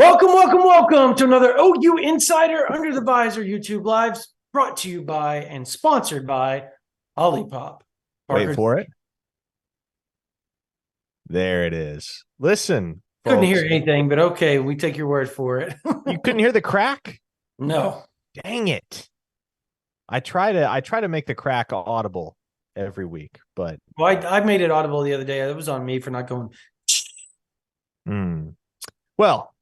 Welcome to another OU Insider Under the Visor YouTube Lives, brought to you by and sponsored by Olipop. Wait for it. There it is. Listen, couldn't folks, hear anything, but okay, we take your word for it. you couldn't hear the crack? No. Dang it. I try to make the crack audible every week, but I made it audible the other day. It was on me for not going. Well,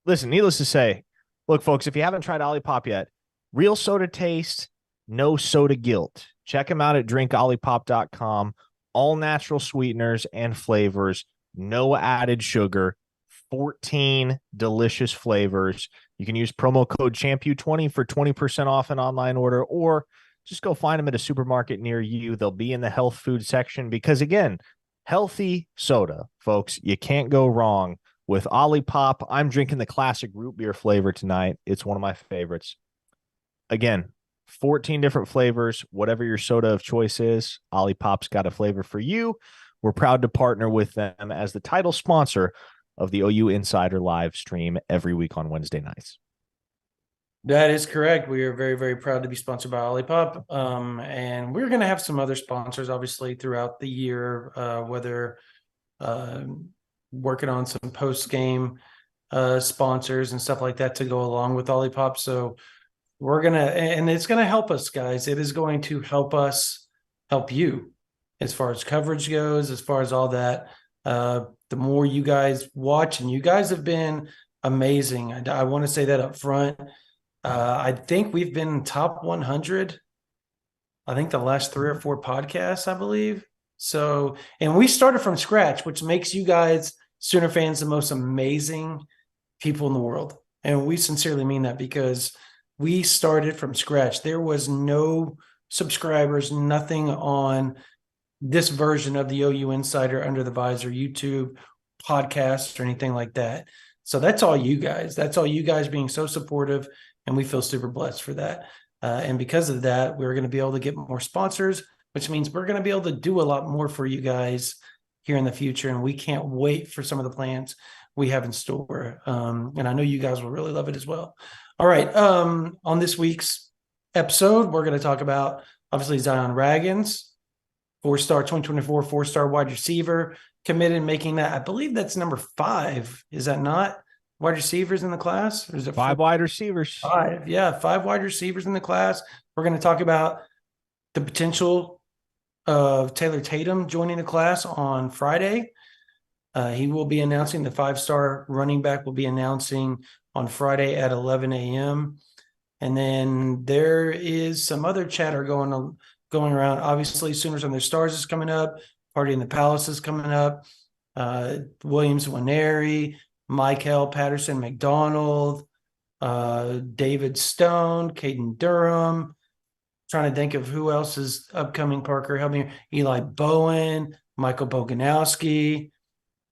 listen, needless to say, look, folks, if you haven't tried Olipop yet, real soda taste, no soda guilt. Check them out at drinkolipop.com. All natural sweeteners and flavors, no added sugar, 14 delicious flavors. You can use promo code CHAMPU20 for 20% off an online order, or just go find them at a supermarket near you. They'll be in the health food section because, again, healthy soda, folks. You can't go wrong with Olipop. I'm drinking the classic root beer flavor tonight. It's one of my favorites. Again, 14 different flavors. Whatever your soda of choice is, Olipop's got a flavor for you. We're proud to partner with them as the title sponsor of the OU Insider live stream every week on Wednesday nights. That is correct. We are very, very proud to be sponsored by Olipop. And we're going to have some other sponsors, obviously, throughout the year, whether working on some post-game sponsors and stuff like that to go along with Olipop. So we're going to, and it's going to help us, guys. It is going to help us help you as far as coverage goes, as far as all that. The more you guys watch, and you guys have been amazing. I want to say that up front. I think we've been top 100. I think the last 3 or 4 podcasts, I believe. So, and we started from scratch, which makes you guys, Sooner fans, the most amazing people in the world. And we sincerely mean that, because we started from scratch. There was no subscribers, nothing on this version of the OU Insider Under the Visor YouTube podcast or anything like that. So that's all you guys. That's all you guys being so supportive, and we feel super blessed for that. And because of that, we're going to be able to get more sponsors, which means we're going to be able to do a lot more for you guys here in the future. And we can't wait for some of the plans we have in store. And I know you guys will really love it as well. All right. On this week's episode, we're going to talk about, obviously, Zion Raggins, 4-star 2024, 4-star wide receiver, committed, making that, I believe that's number 5. Is that not wide receivers in the class? Or is it 5 wide receivers? 5. Yeah, 5 wide receivers in the class. We're going to talk about the potential of Taylor Tatum joining the class on Friday. He will be announcing, the 5-star running back will be announcing on Friday at 11 a.m. And then there is some other chatter going around. Obviously, Sooners on Their Stars is coming up. Party in the Palace is coming up. Williams Winery, Michael Patterson McDonald, David Stone, Caden Durham. Trying to think of who else is upcoming. Parker, help me. Eli Bowen, Michael Boganowski.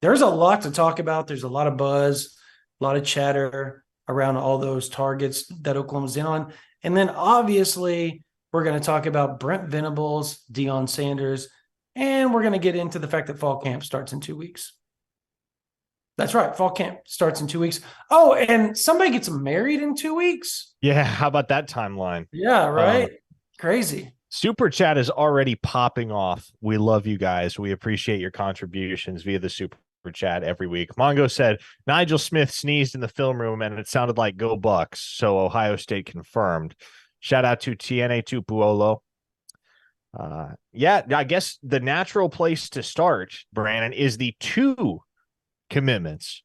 There's a lot to talk about. There's a lot of buzz, a lot of chatter around all those targets that Oklahoma's in on. And then obviously we're going to talk about Brent Venables, Deion Sanders, and we're going to get into the fact that fall camp starts in 2 weeks. That's right. Fall camp starts in 2 weeks. Oh, and somebody gets married in 2 weeks. Yeah. How about that timeline? Yeah, right. Crazy. Super chat is already popping off. We love you guys. We appreciate your contributions via the super chat every week. Mongo said Nigel Smith sneezed in the film room and it sounded like go Bucks. So Ohio State confirmed. Shout out to TNA Tupuolo. Yeah, I guess the natural place to start, Brandon, is the 2 commitments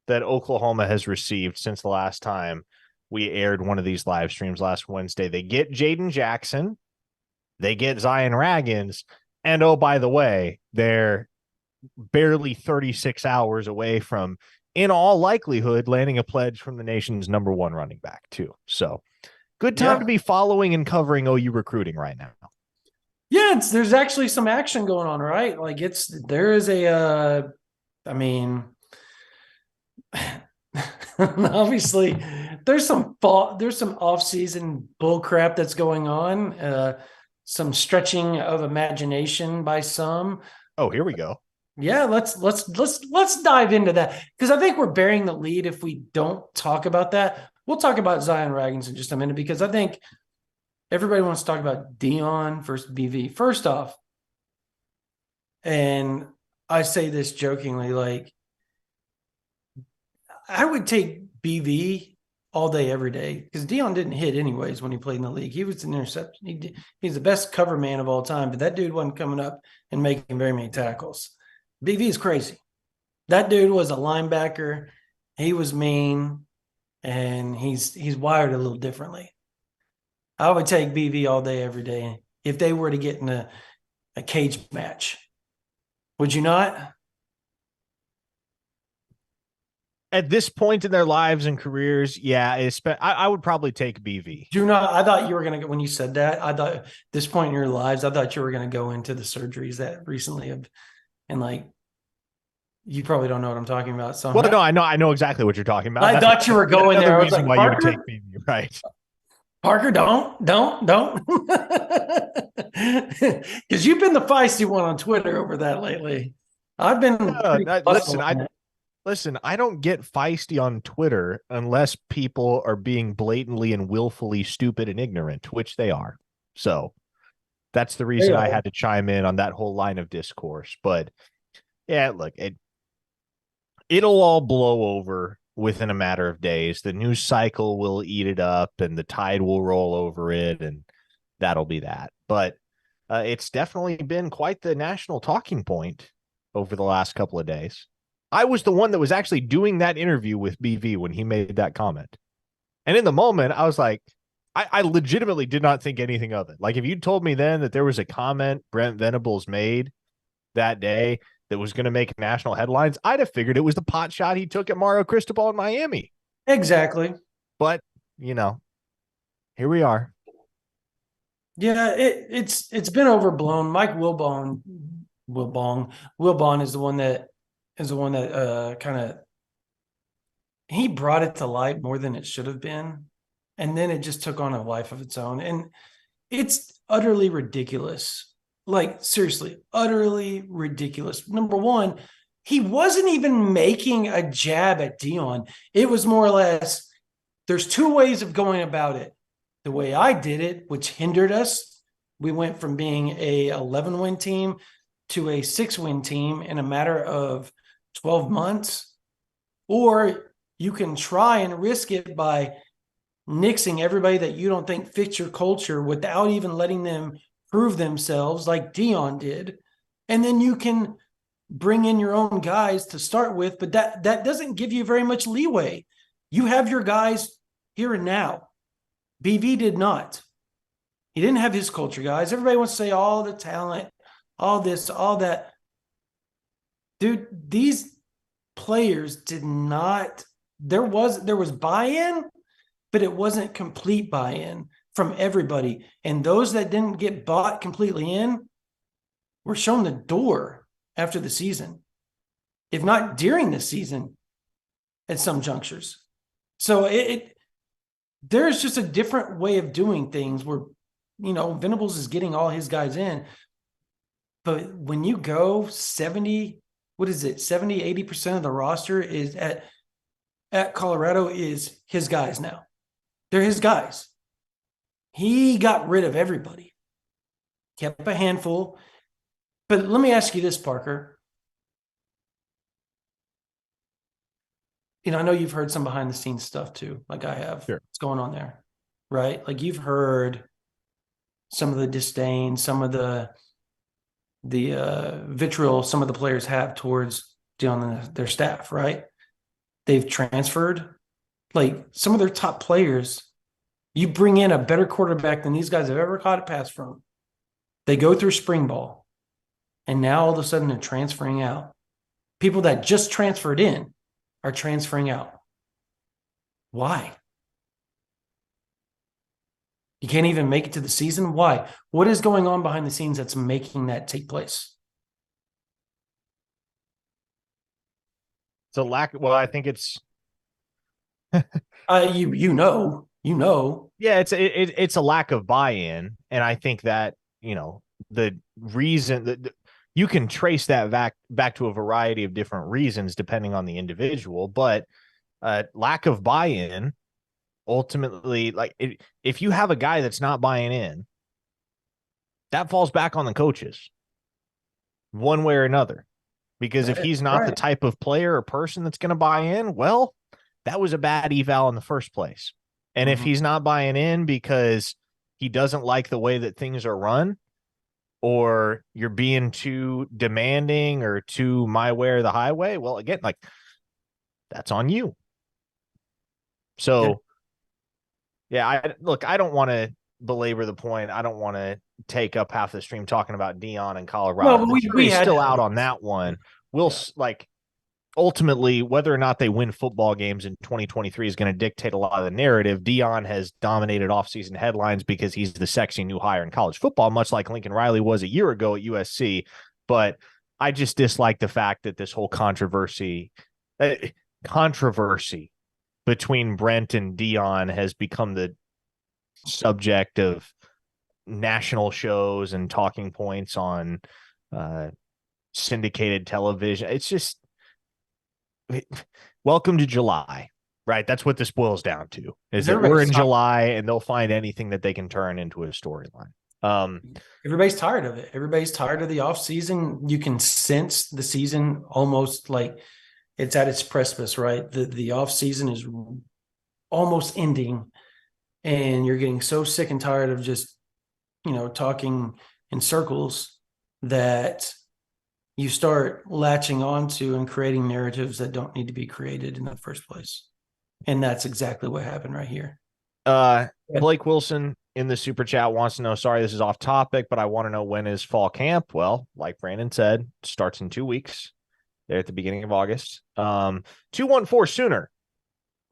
that Oklahoma has received since the last time we aired one of these live streams last Wednesday. They get Jaden Jackson, they get Zion Raggins, and oh, by the way, they're barely 36 hours away from, in all likelihood, landing a pledge from the nation's number 1 running back too. So good time to be following and covering OU recruiting right now. Yeah, there's actually some action going on, right? Like there is a, obviously there's some off-season bull crap that's going on. Some stretching of imagination by some. Oh, here we go. Yeah, let's dive into that because I think we're bearing the lead if we don't talk about that. We'll talk about Zion Raggins in just a minute because I think everybody wants to talk about Deion versus BV. First off, and I say this jokingly, like I would take BV all day, every day because Deion didn't hit anyways when he played in the league. He was an interception. He's the best cover man of all time, but that dude wasn't coming up and making very many tackles. BV is crazy. That dude was a linebacker. He was mean, and he's wired a little differently. I would take BV all day, every day if they were to get in a cage match. Would you not? At this point in their lives and careers, yeah, I would probably take BV. Do not. I thought you were gonna, when you said that, I thought at this point in your lives, I thought you were gonna go into the surgeries that recently have, and like you probably don't know what I'm talking about. So Well, no, I know exactly what you're talking about. I thought you were going there. I was Reason like, why you would take Parker, BV, right? Parker, don't, because you've been the feisty one on Twitter over that lately. I've been pretty Listen, I don't get feisty on Twitter unless people are being blatantly and willfully stupid and ignorant, which they are. So that's the reason I had to chime in on that whole line of discourse. But yeah, look, it'll all blow over within a matter of days. The news cycle will eat it up and the tide will roll over it, and that'll be that. But it's definitely been quite the national talking point over the last couple of days. I was the one that was actually doing that interview with BV when he made that comment. And in the moment, I was like, I legitimately did not think anything of it. Like, if you told me then that there was a comment Brent Venables made that day that was going to make national headlines, I'd have figured it was the pot shot he took at Mario Cristobal in Miami. Exactly. But, you know, here we are. Yeah, it's been overblown. Mike Wilbon is the one that kind of, he brought it to light more than it should have been. And then it just took on a life of its own. And it's utterly ridiculous. Like, seriously, utterly ridiculous. Number one, he wasn't even making a jab at Deion. It was more or less, there's two ways of going about it. The way I did it, which hindered us, we went from being a 11-win team to a 6-win team in a matter of 12 months. Or you can try and risk it by nixing everybody that you don't think fits your culture without even letting them prove themselves like Deion did. And then you can bring in your own guys to start with, but that doesn't give you very much leeway. You have your guys here and now. BV did not. He didn't have his culture guys. Everybody wants to say all the talent, all this, all that. Dude, these players did not, there was buy-in, but it wasn't complete buy-in from everybody. And those that didn't get bought completely in were shown the door after the season, if not during the season at some junctures. So there's just a different way of doing things where, Venables is getting all his guys in. But when you go 70, 80% of the roster is at Colorado is his guys now. They're his guys. He got rid of everybody, kept a handful. But let me ask you this, Parker. I know you've heard some behind the scenes stuff too, like I have. Sure. What's going on there, right? Like, you've heard some of the disdain, some of the vitriol some of the players have towards their staff, right? They've transferred. Like, some of their top players, you bring in a better quarterback than these guys have ever caught a pass from. They go through spring ball, and now all of a sudden they're transferring out. People that just transferred in are transferring out. Why? You can't even make it to the season? Why? What is going on behind the scenes that's making that take place? It's a lack. Well, I think it's. You know. Yeah, it's a lack of buy-in, and I think that the reason that You can trace that back to a variety of different reasons depending on the individual, but lack of buy-in ultimately, like if you have a guy that's not buying in, that falls back on the coaches one way or another. Because if he's not the Right. type of player or person that's going to buy in, well, that was a bad eval in the first place. And if Mhm. he's not buying in because he doesn't like the way that things are run, or you're being too demanding or too my way or the highway, well, again, like that's on you. Yeah. So, yeah, I don't want to belabor the point. I don't want to take up half the stream talking about Deion and Well, Colorado. but The we jury's had still to at out on least. that one. We'll Yeah. like ultimately, whether or not they win football games in 2023 is going to dictate a lot of the narrative. Deion has dominated offseason headlines because he's the sexy new hire in college football, much like Lincoln Riley was a year ago at USC. But I just dislike the fact that this whole controversy between Brent and Deion has become the subject of national shows and talking points on uh, syndicated television. It's just welcome to July, right? That's what this boils down to, is Because that we're in July and they'll find anything that they can turn into a storyline. everybody's tired of it. Everybody's tired of the off season. You can sense the season almost like it's at its precipice, right? The off season is almost ending, and you're getting so sick and tired of just, talking in circles that you start latching onto and creating narratives that don't need to be created in the first place. And that's exactly what happened right here. Blake Wilson in the super chat wants to know, sorry, this is off topic, but I want to know, when is fall camp? Well, like Brandon said, starts in 2 weeks. There at the beginning of August. 214 Sooner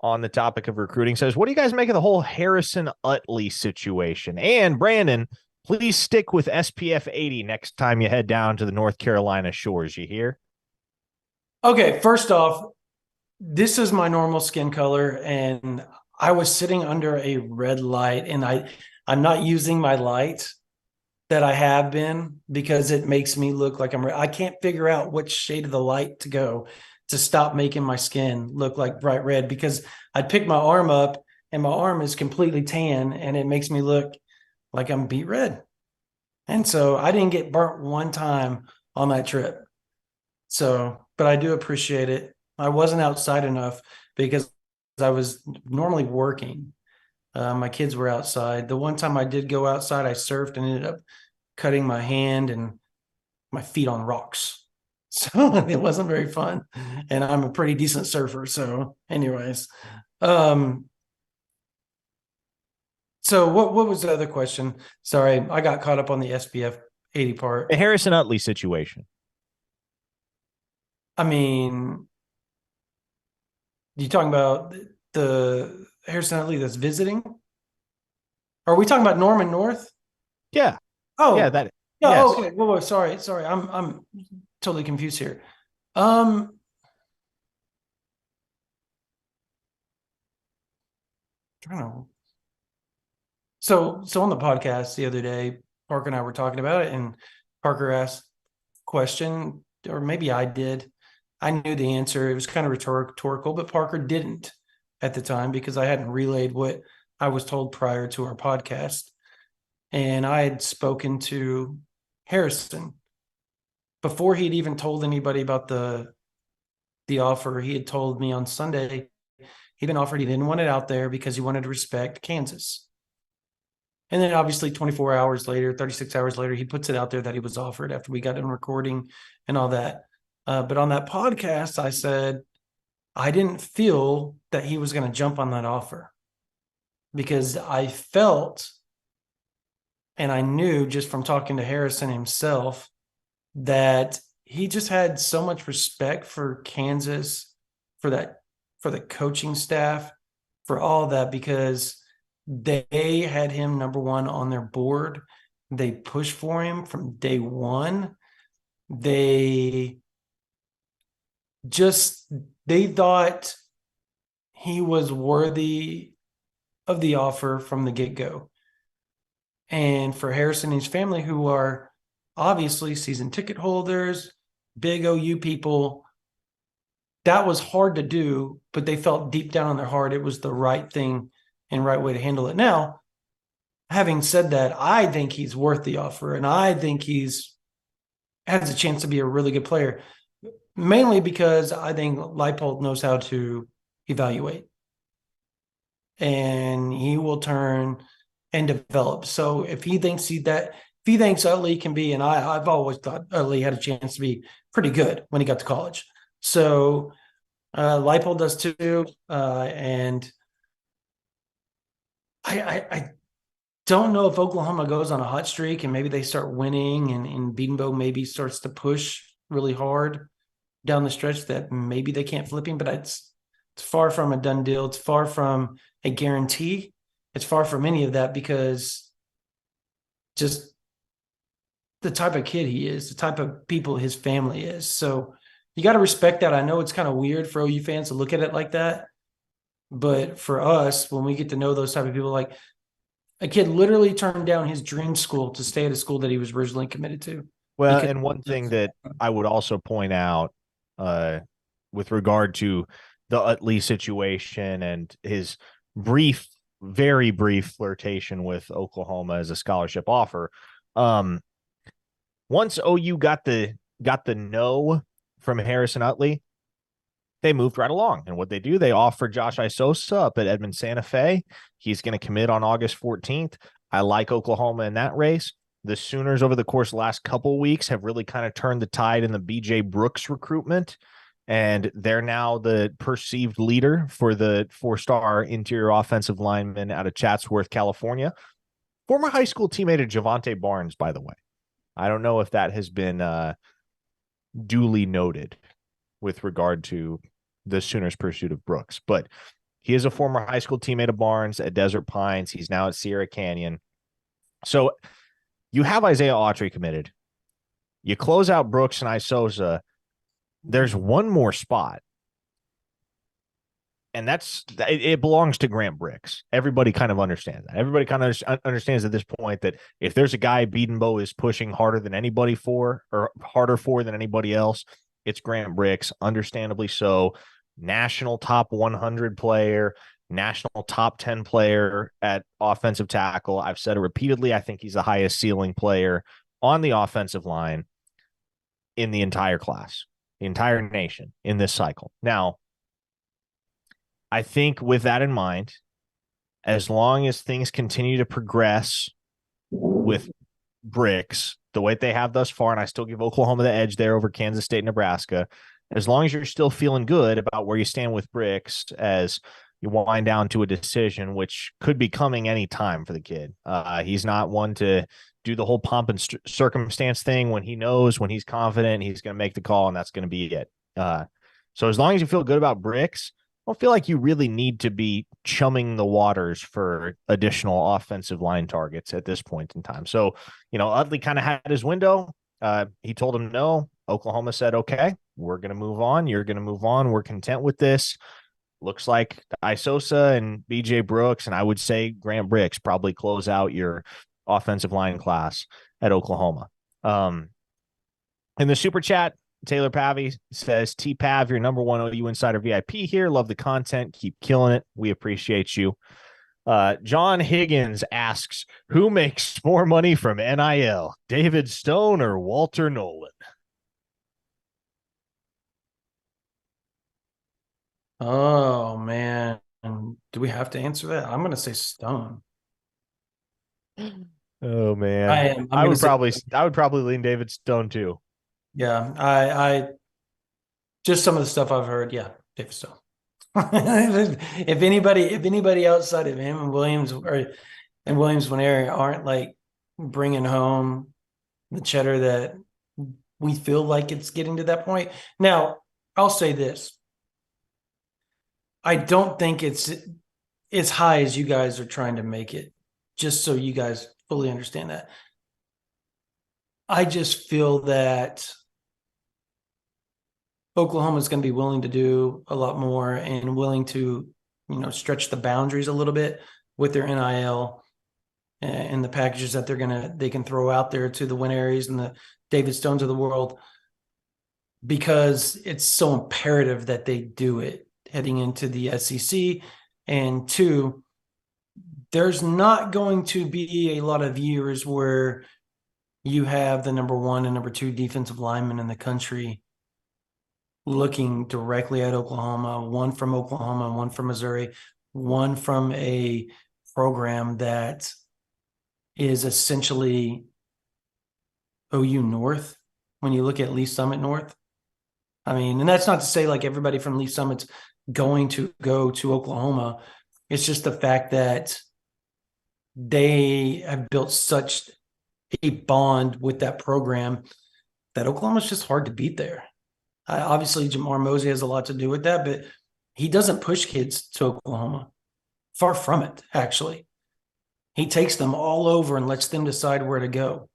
on the topic of recruiting says, what do you guys make of the whole Harrison Utley situation? And Brandon, please stick with SPF 80 next time you head down to the North Carolina shores. You hear? Okay, first off, this is my normal skin color, and I was sitting under a red light, and I'm not using my light that I have been because it makes me look like I can't figure out which shade of the light to go to stop making my skin look like bright red, because I pick my arm up and my arm is completely tan and it makes me look like I'm beet red. And so I didn't get burnt one time on that trip. So, but I do appreciate it. I wasn't outside enough because I was normally working. My kids were outside. The one time I did go outside, I surfed and ended up cutting my hand and my feet on rocks. So it wasn't very fun. And I'm a pretty decent surfer. So, anyways. Um, so what was the other question? Sorry, I got caught up on the SPF 80 part. The Harrison Utley situation. I mean, you talking about the Harrison Utley that's visiting? Are we talking about Norman North? Yeah. Yeah, Oh, that yeah. yes. Okay. Whoa, sorry. I'm totally confused here. Um, I don't know. So on the podcast the other day, Parker and I were talking about it, and Parker asked a question, or maybe I did. I knew the answer. It was kind of rhetorical, but Parker didn't at the time because I hadn't relayed what I was told prior to our podcast. And I had spoken to Harrison before he'd even told anybody about the offer. He had told me on Sunday he'd been offered, he didn't want it out there because he wanted to respect Kansas. And then obviously 24 hours later, 36 hours later, he puts it out there that he was offered after we got in recording and all that. But on that podcast, I said, I didn't feel that he was going to jump on that offer because I felt, and I knew just from talking to Harrison himself, that he just had so much respect for Kansas, for that, for the coaching staff, for all that, because they had him number one on their board. They pushed for him from day one. They just, they thought he was worthy of the offer from the get-go. And for Harrison and his family, who are obviously season ticket holders, big OU people. That was hard to do, but they felt deep down in their heart it was the right thing and right way to handle it. Now, having said that, I think he's worth the offer, and I think he's has a chance to be a really good player, mainly because I think Leipold knows how to evaluate, and he will turn and develop. So if he thinks Utley can be, and I've always thought Utley had a chance to be pretty good when he got to college. So Leipold does too, and I don't know if Oklahoma goes on a hot streak and maybe they start winning, and Beanbo maybe starts to push really hard down the stretch that maybe they can't flip him, but it's far from a done deal. It's far from a guarantee. It's far from any of that, because just the type of kid he is, the type of people his family is. So you got to respect that. I know it's kind of weird for OU fans to look at it like that, but for us, when we get to know those type of people, like a kid literally turned down his dream school to stay at a school that he was originally committed to. Well, and one thing that I would also point out with regard to the Utley situation and his very brief flirtation with Oklahoma as a scholarship offer. Once OU got the no from Harrison Utley, they moved right along. And what they do, they offer Josh Isosa up at Edmond Santa Fe. He's going to commit on August 14th. I like Oklahoma in that race. The Sooners over the course of the last couple of weeks have really kind of turned the tide in the BJ Brooks recruitment, and they're now the perceived leader for the 4-star interior offensive lineman out of Chatsworth, California. Former high school teammate of Javante Barnes, by the way. I don't know if that has been duly noted with regard to the Sooners' pursuit of Brooks, but he is a former high school teammate of Barnes at Desert Pines. He's now at Sierra Canyon. So you have Isaiah Autry committed. You close out Brooks and Isosa. There's one more spot, and it belongs to Grant Bricks. Everybody kind of understands that. Everybody kind of understands at this point that if there's a guy Bedenbaugh is pushing harder than anybody for, or harder for than anybody else, it's Grant Bricks, understandably so. National top 100 player, national top 10 player at offensive tackle. I've said it repeatedly. I think he's the highest ceiling player on the offensive line in the entire class, the entire nation in this cycle. Now, I think with that in mind, as long as things continue to progress with Bricks the way they have thus far, and I still give Oklahoma the edge there over Kansas State, Nebraska, as long as you're still feeling good about where you stand with Bricks as you wind down to a decision, which could be coming any time for the kid. He's not one to do the whole pomp and circumstance thing. When he knows, when he's confident, he's going to make the call, and that's going to be it. So as long as you feel good about Bricks, I don't feel like you really need to be chumming the waters for additional offensive line targets at this point in time. So, Utley kind of had his window. He told him no. Oklahoma said, okay, we're going to move on. You're going to move on. We're content with this. Looks like Isosa and BJ Brooks, and I would say Grant Bricks probably close out your offensive line class at Oklahoma. In the super chat, Taylor Pavy says, T-Pav, your number one OU Insider VIP here. Love the content. Keep killing it. We appreciate you. John Higgins asks, who makes more money from NIL, David Stone or Walter Nolan? Oh, man. Do we have to answer that? I'm going to say Stone. Oh, man. I am. I would probably lean David Stone too. Yeah, I just some of the stuff I've heard. Yeah, David Stone. if anybody outside of him and Williams Nwaneri aren't like bringing home the cheddar that we feel like it's getting to that point. Now, I'll say this. I don't think it's as high as you guys are trying to make it, just so you guys fully understand that. I just feel that Oklahoma is going to be willing to do a lot more and willing to, stretch the boundaries a little bit with their NIL and the packages that they can throw out there to the Win Areas and the David Stones of the world, because it's so imperative that they do it heading into the SEC. And two, there's not going to be a lot of years where you have the number 1 and number 2 defensive linemen in the country looking directly at Oklahoma, one from Oklahoma, one from Missouri, one from a program that is essentially OU North when you look at Leaf Summit North. I mean, and that's not to say like everybody from Leaf Summit's going to go to Oklahoma. It's just the fact that they have built such a bond with that program that Oklahoma's just hard to beat there. Obviously, Jamar Mosey has a lot to do with that, but he doesn't push kids to Oklahoma. Far from it, actually. He takes them all over and lets them decide where to go.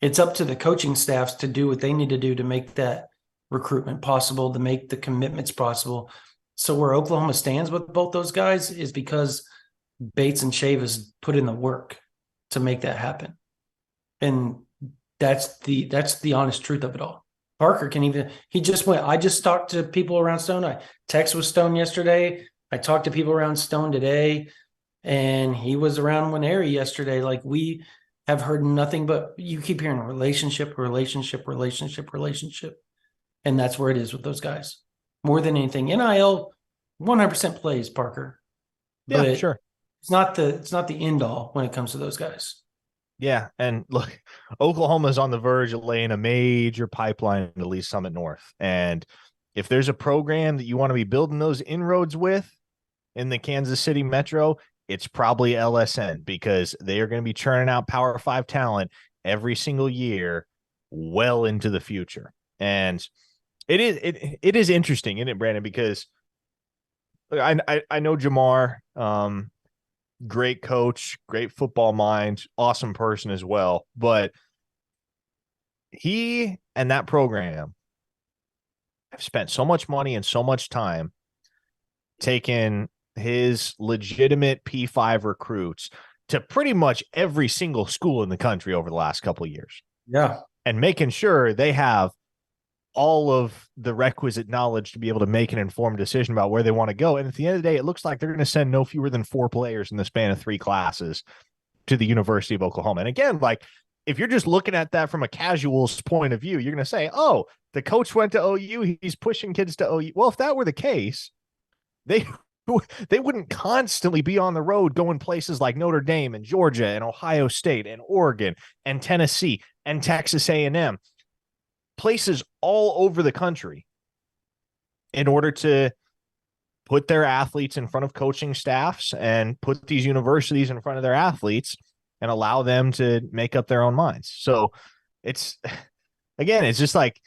It's up to the coaching staffs to do what they need to do to make that recruitment possible, to make the commitments possible. So where Oklahoma stands with both those guys is because Bates and Chavis put in the work to make that happen. And that's the honest truth of it all. Parker can even, he just went, I just talked to people around Stone. I texted with Stone yesterday. I talked to people around Stone today, and he was around Winery yesterday. Like, we have heard nothing but, you keep hearing relationship. And that's where it is with those guys. More than anything, NIL 100% plays, Parker. Yeah, but sure. It's not the end all when it comes to those guys. Yeah, and look, Oklahoma's on the verge of laying a major pipeline to Lee's Summit North. And if there's a program that you want to be building those inroads with in the Kansas City Metro, it's probably LSN, because they are going to be churning out Power 5 talent every single year well into the future. And it is interesting, isn't it, Brandon? Because I know Jamar, great coach, great football mind, awesome person as well. But he and that program have spent so much money and so much time taking his legitimate P5 recruits to pretty much every single school in the country over the last couple of years. Yeah. And making sure they have all of the requisite knowledge to be able to make an informed decision about where they want to go. And at the end of the day, it looks like they're going to send no fewer than 4 players in the span of 3 classes to the University of Oklahoma. And again, like, if you're just looking at that from a casual's point of view, you're going to say, oh, the coach went to OU, he's pushing kids to OU. Well, if that were the case, they wouldn't constantly be on the road going places like Notre Dame and Georgia and Ohio State and Oregon and Tennessee and Texas A&M. Places all over the country in order to put their athletes in front of coaching staffs and put these universities in front of their athletes and allow them to make up their own minds. So it's just like,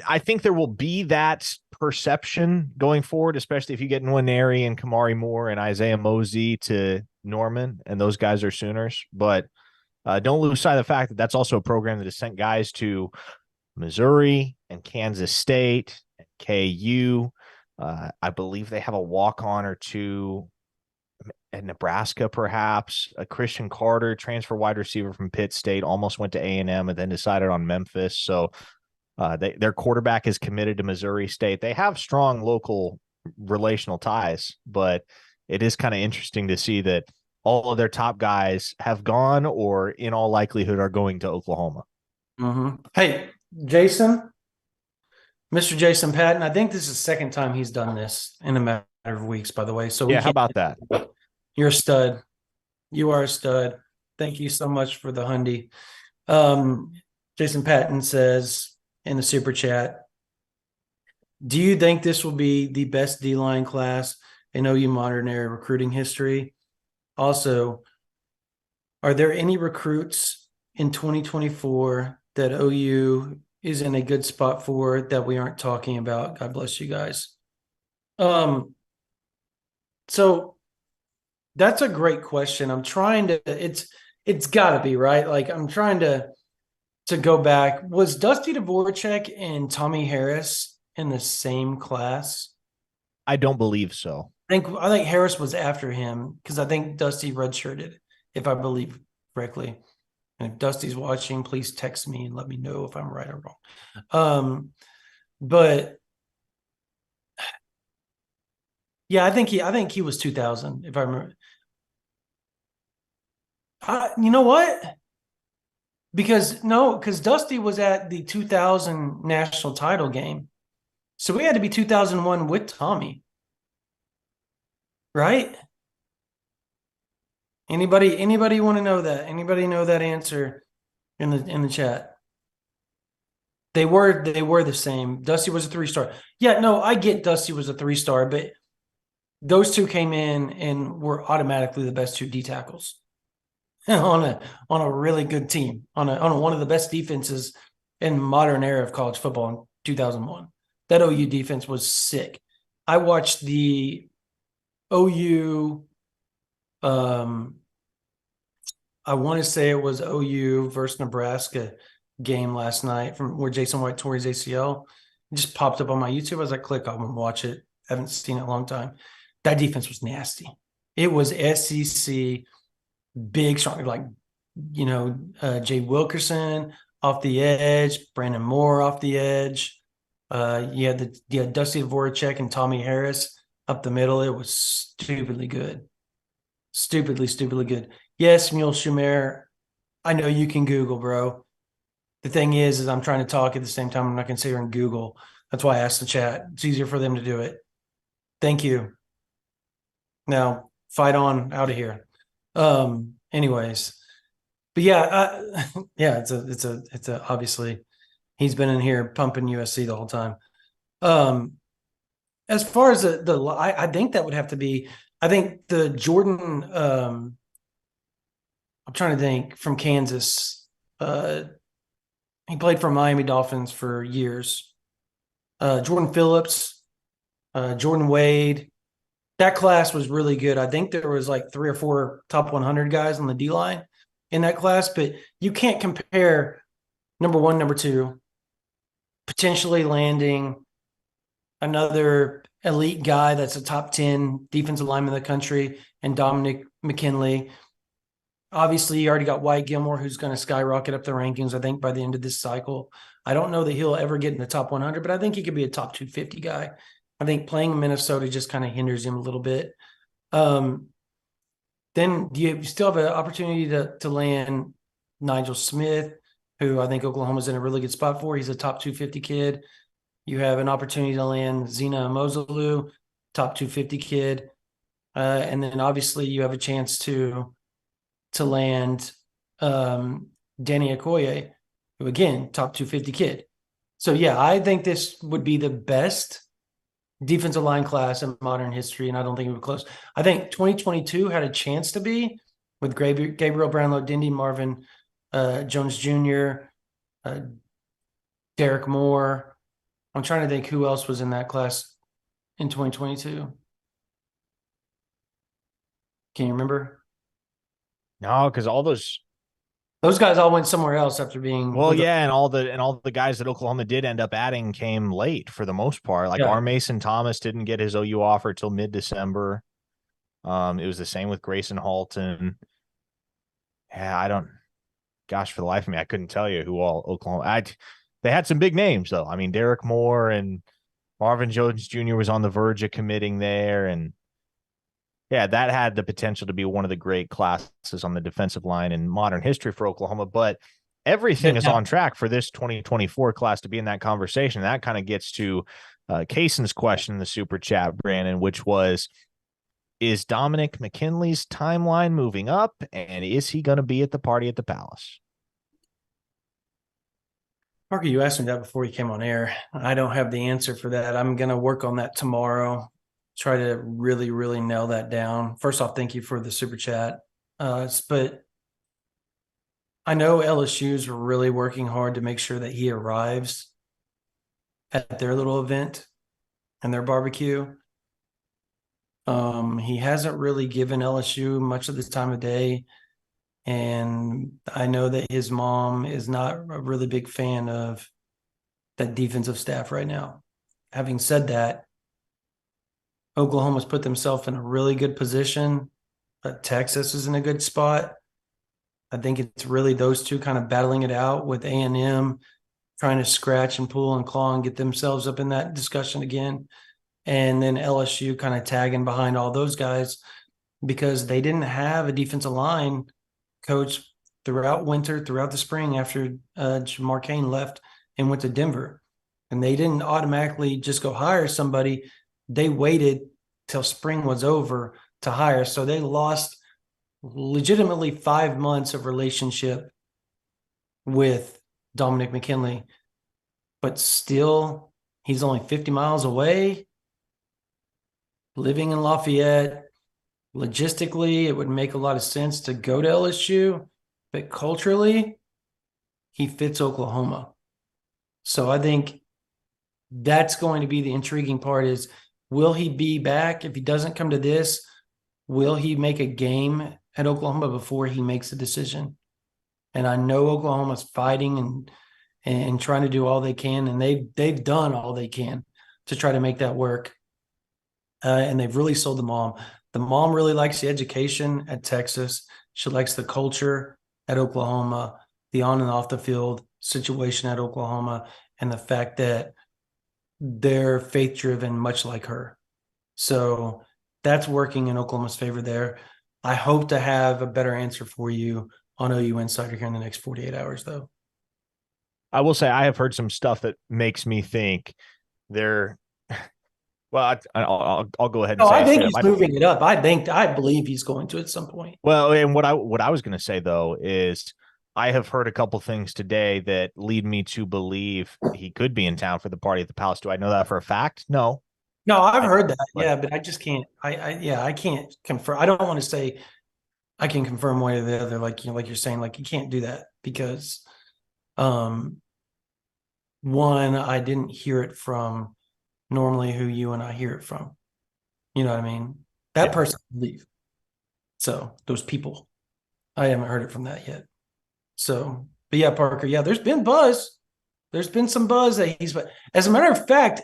I think there will be that perception going forward, especially if you get Nwaneri and Kamari Moore and Isaiah Mosey to Norman, and those guys are Sooners. But don't lose sight of the fact that that's also a program that has sent guys to Missouri and Kansas State and KU. I believe they have a walk-on or two at Nebraska, perhaps. A Christian Carter, transfer wide receiver from Pitt State, almost went to A&M and then decided on Memphis. So their quarterback is committed to Missouri State. They have strong local relational ties, but it is kind of interesting to see that all of their top guys have gone, or in all likelihood are going, to Oklahoma. Mm-hmm. Hey, Jason, Mr. Jason Patton, I think this is the second time he's done this in a matter of weeks, by the way. So yeah, how about that? You're a stud. You are a stud. Thank you so much for the Hyundai. Jason Patton says in the super chat, do you think this will be the best D-line class in OU modern era recruiting history? Also, are there any recruits in 2024 that OU is in a good spot for that we aren't talking about? God bless you guys. So that's a great question. I'm trying to, it's gotta be, right? Like, I'm trying to go back. Was Dusty Dvorak and Tommy Harris in the same class? I don't believe so. I think Harris was after him, because I think Dusty redshirted, if I believe correctly. And if Dusty's watching, please text me and let me know if I'm right or wrong. But yeah, I think he was 2000, if I remember. You know what? Because Dusty was at the 2000 national title game. So we had to be 2001 with Tommy. Right? Anybody want to know that? Anybody know that answer in the chat? They were the same. Dusty was a 3-star. Yeah, no, I get Dusty was a 3-star, but those two came in and were automatically the best two D tackles on a really good team, on one of the best defenses in modern era of college football in 2001. That OU defense was sick. I watched the OU I want to say it was OU versus Nebraska game last night from where Jason White tore his ACL. It just popped up on my YouTube. I was like, click on and watch it. I haven't seen it in a long time. That defense was nasty. It was SEC, big, strong, like, Jay Wilkerson off the edge, Brandon Moore off the edge. You had Dusty Voracek and Tommy Harris up the middle. It was stupidly good. Stupidly good. Yes, Mule Schumer, I know you can Google, bro. The thing is I'm trying to talk at the same time. I'm not going to sit here and Google. That's why I asked the chat. It's easier for them to do it. Thank you. Now, fight on out of here. Anyways, but yeah, yeah, it's a obviously he's been in here pumping USC the whole time. As far as I think that would have to be, I think the Jordan, I'm trying to think, from Kansas. He played for Miami Dolphins for years. Jordan Phillips, Jordan Wade. That class was really good. I think there was like 3 or 4 top 100 guys on the D line in that class, but you can't compare number 1, number 2, potentially landing another elite guy that's a top 10 defensive lineman in the country, and Dominic McKinley. Obviously, you already got White Gilmore, who's going to skyrocket up the rankings, I think, by the end of this cycle. I don't know that he'll ever get in the top 100, but I think he could be a top 250 guy. I think playing in Minnesota just kind of hinders him a little bit. Then you still have an opportunity to land Nigel Smith, who I think Oklahoma's in a really good spot for. He's a top 250 kid. You have an opportunity to land Zena Mozelu, top 250 kid. And then obviously you have a chance to land Danny Okoye, who again, top 250 kid. So yeah, I think this would be the best defensive line class in modern history, and I don't think it would be close. I think 2022 had a chance to be with Gabriel Brownlow, Dindy Marvin, Jones Jr., Derek Moore. I'm trying to think who else was in that class in 2022. Can you remember? No, because all those guys all went somewhere else after being. Well, yeah, and all the guys that Oklahoma did end up adding came late for the most part. Like R. Mason Thomas didn't get his OU offer till mid-December. It was the same with Grayson Halton. Yeah, gosh, for the life of me, I couldn't tell you who all Oklahoma. They had some big names though. I mean, Derek Moore and Marvin Jones Jr. was on the verge of committing there, and yeah, that had the potential to be one of the great classes on the defensive line in modern history for Oklahoma. But everything is on track for this 2024 class to be in that conversation. That kind of gets to Kaysen's question in the super chat, Brandon, which was, is Dominic McKinley's timeline moving up, and is he going to be at the party at the Palace? Parker, you asked me that before you came on air. I don't have the answer for that. I'm going to work on that tomorrow. Try to really, really nail that down. First off, thank you for the super chat. But I know LSU's really working hard to make sure that he arrives at their little event and their barbecue. He hasn't really given LSU much of the time of day. And I know that his mom is not a really big fan of that defensive staff right now. Having said that, Oklahoma's put themselves in a really good position. Texas is in a good spot. I think it's really those two kind of battling it out, with A&M trying to scratch and pull and claw and get themselves up in that discussion again. And then LSU kind of tagging behind all those guys because they didn't have a defensive line coach throughout winter, throughout the spring after Jamar Cain left and went to Denver. And they didn't automatically just go hire somebody. They waited till spring was over to hire. So they lost legitimately 5 months of relationship with Dominic McKinley, but still he's only 50 miles away, living in Lafayette. Logistically, it would make a lot of sense to go to LSU, but culturally, he fits Oklahoma. So I think that's going to be the intriguing part is, will he be back? If he doesn't come to this, will he make a game at Oklahoma before he makes a decision? And I know Oklahoma's fighting and trying to do all they can, and they've done all they can to try to make that work. And they've really sold the mom. The mom really likes the education at Texas. She likes the culture at Oklahoma, the on and off the field situation at Oklahoma, and the fact that they're faith driven, much like her. So that's working in Oklahoma's favor there. I hope to have a better answer for you on OU Insider here in the next 48 hours, though. I will say I have heard some stuff that makes me think they're. Well, I'll go ahead and No, say I it think straight he's up. moving it up. I believe he's going to at some point. Well, and what I was going to say though is I have heard a couple things today that lead me to believe he could be in town for the party at the Palace. Do I know that for a fact? No. No, I've I heard that. but Yeah, but I just can't. I can't confirm. I don't want to say I can confirm one or the other. Like like you're saying, like you can't do that because, um, one, I didn't hear it from normally who you and I hear it from. You know what I mean? That yeah. person will leave. So those people, I haven't heard it from that yet. So, but yeah, Parker, yeah, there's been buzz. There's been some buzz that he's, but as a matter of fact,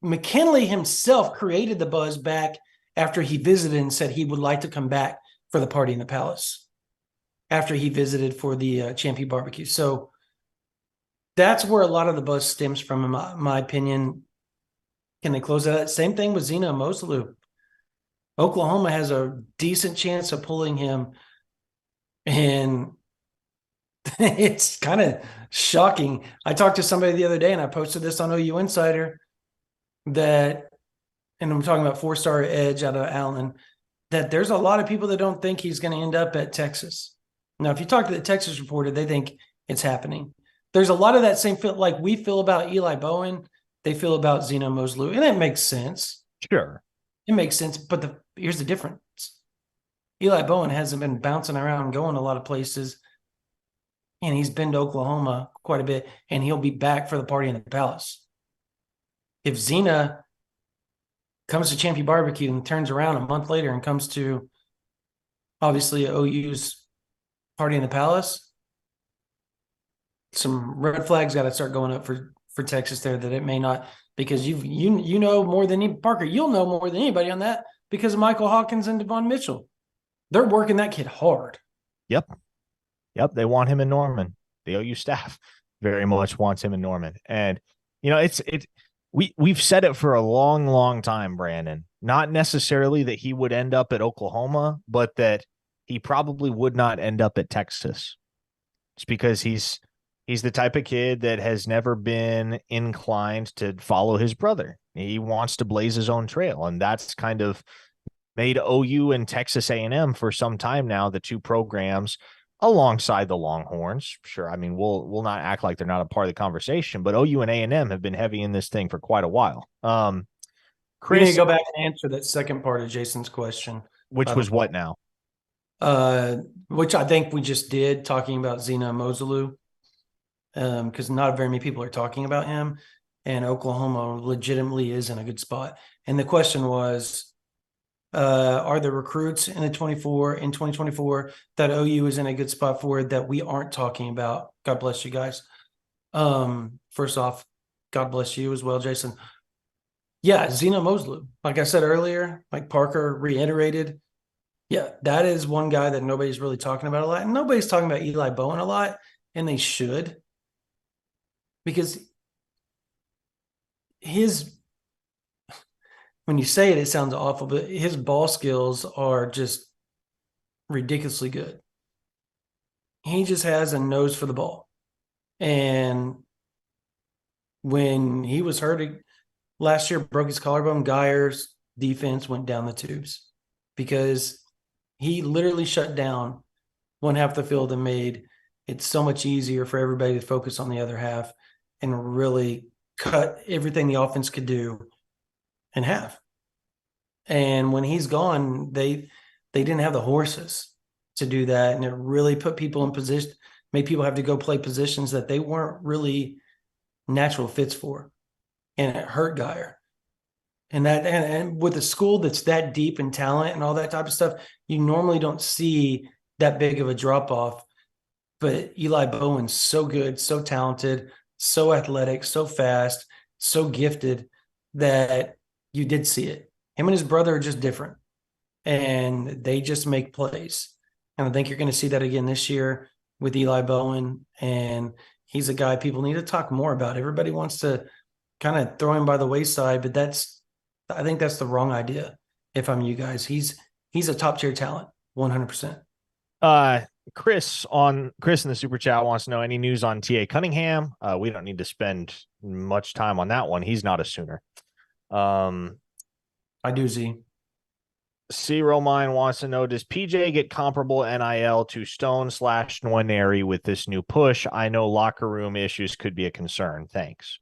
McKinley himself created the buzz back after he visited and said he would like to come back for the party in the palace after he visited for the Champion Barbecue. So that's where a lot of the buzz stems from, in my opinion. Can they close that? Same thing with Zena Moselu. Oklahoma has a decent chance of pulling him, and it's kind of shocking. I talked to somebody the other day, and I posted this on OU Insider that, and I'm talking about 4-star edge out of Allen, that there's a lot of people that don't think he's going to end up at Texas. Now, if you talk to the Texas reporter, they think it's happening. There's a lot of that same feel, like we feel about Eli Bowen, they feel about Zeno Moselu, and it makes sense. Sure. It makes sense, but here's the difference. Eli Bowen hasn't been bouncing around, going a lot of places, and he's been to Oklahoma quite a bit, and he'll be back for the party in the palace. If Zena comes to Champion Barbecue and turns around a month later and comes to obviously OU's party in the palace, some red flags got to start going up for Texas there, that it may not, because you know more than any, Parker, you'll know more than anybody on that because of Michael Hawkins and Devon Mitchell. They're working that kid hard. Yep. They want him in Norman. The OU staff very much wants him in Norman. And we've said it for a long, long time, Brandon. Not necessarily that he would end up at Oklahoma, but that he probably would not end up at Texas. It's because he's the type of kid that has never been inclined to follow his brother. He wants to blaze his own trail, and that's kind of made OU and Texas A&M for some time now the two programs alongside the Longhorns. Sure, I mean we'll not act like they're not a part of the conversation, but OU and A&M have been heavy in this thing for quite a while. We need to Chris, go back and answer that second part of Jason's question, which was what now? Which I think we just did, talking about Zena Moselu, because not very many people are talking about him, and Oklahoma legitimately is in a good spot. And the question was, are the recruits in 2024 that OU is in a good spot for that we aren't talking about? God bless you guys. First off, God bless you as well, Jason. Yeah, Zena Moselu. Like I said earlier, like Parker reiterated, Yeah, that is one guy that nobody's really talking about a lot. And nobody's talking about Eli Bowen a lot, and they should, because his, when you say it, it sounds awful, but his ball skills are just ridiculously good. He just has a nose for the ball. And when he was hurt last year, broke his collarbone, Geyer's defense went down the tubes because he literally shut down one half of the field and made it so much easier for everybody to focus on the other half and really cut everything the offense could do in half. And when he's gone, they didn't have the horses to do that, and it really put people in position, made people have to go play positions that they weren't really natural fits for, and it hurt Geyer. And with a school that's that deep in talent and all that type of stuff, you normally don't see that big of a drop off. But Eli Bowen's so good, so talented, so athletic, so fast, so gifted that you did see it. Him and his brother are just different, and they just make plays. And I think you're going to see that again this year with Eli Bowen. And he's a guy people need to talk more about. Everybody wants to kind of throw him by the wayside, but I think that's the wrong idea. If I'm you guys, he's a top tier talent, 100%. Chris in the super chat wants to know any news on TA Cunningham. We don't need to spend much time on that one. He's not a Sooner. I do, Z. C. Romine wants to know, does PJ get comparable NIL to Stone/Nwaneri with this new push? I know locker room issues could be a concern. Thanks.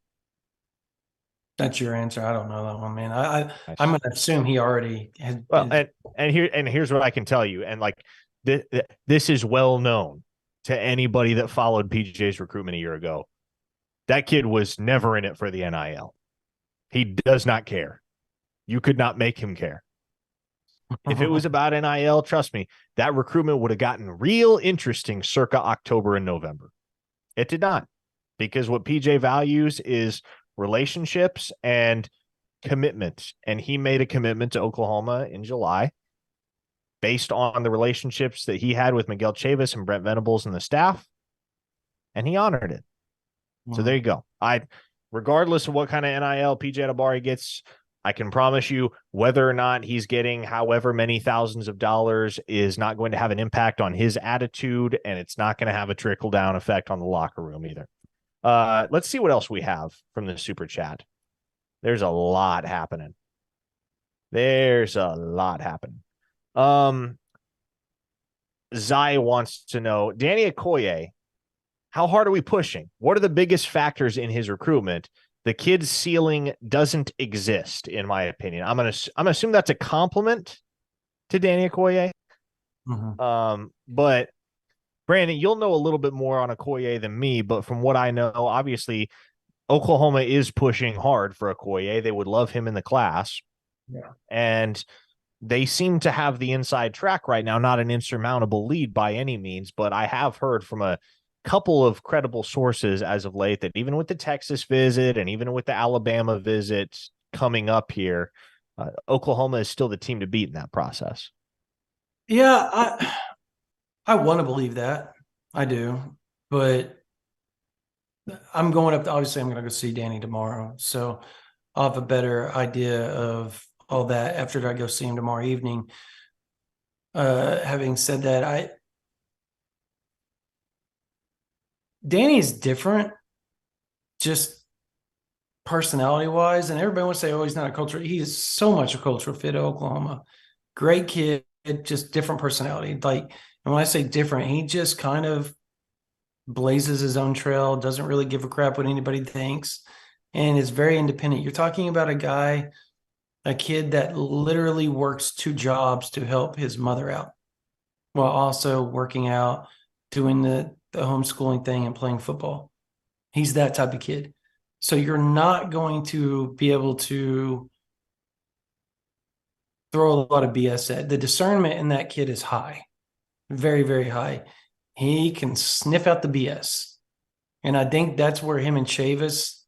That's your answer. I don't know that one, man. I'm going to assume he already has. Well, here's what I can tell you. And like this is well known to anybody that followed PJ's recruitment a year ago. That kid was never in it for the NIL. He does not care. You could not make him care. If it was about NIL, trust me, that recruitment would have gotten real interesting circa October and November. It did not, because what PJ values is relationships and commitment. And he made a commitment to Oklahoma in July based on the relationships that he had with Miguel Chavis and Brent Venables and the staff. And he honored it. Wow. So there you go. Regardless of what kind of NIL PJ Adebari gets, I can promise you whether or not he's getting however many thousands of dollars is not going to have an impact on his attitude, and it's not going to have a trickle-down effect on the locker room either. Let's see what else we have from the super chat. There's a lot happening. Zai wants to know, Danny Okoye, how hard are we pushing? What are the biggest factors in his recruitment? The kid's ceiling doesn't exist, in my opinion. I'm gonna assume that's a compliment to Danny Okoye. Mm-hmm. But Brandon, you'll know a little bit more on Okoye than me. But from what I know, obviously, Oklahoma is pushing hard for Okoye. They would love him in the class. Yeah. And they seem to have the inside track right now, not an insurmountable lead by any means, but I have heard from a couple of credible sources as of late that even with the Texas visit and even with the Alabama visit coming up here, Oklahoma is still the team to beat in that process. Yeah, I want to believe that. I do. But I'm going up. Obviously, I'm going to go see Danny tomorrow. So I'll have a better idea of all that after I go see him tomorrow evening. Having said that, Danny's different, just personality wise, and everybody wants to say, "Oh, he's not a culture." He is so much a cultural fit at Oklahoma. Great kid, just different personality. Like, and when I say different, he just kind of blazes his own trail, doesn't really give a crap what anybody thinks, and is very independent. You're talking about a kid that literally works 2 jobs to help his mother out, while also working out, doing the homeschooling thing and playing football. He's that type of kid. So you're not going to be able to throw a lot of BS at. The discernment in that kid is high, very, very high. He can sniff out the BS. And I think that's where him and Chavis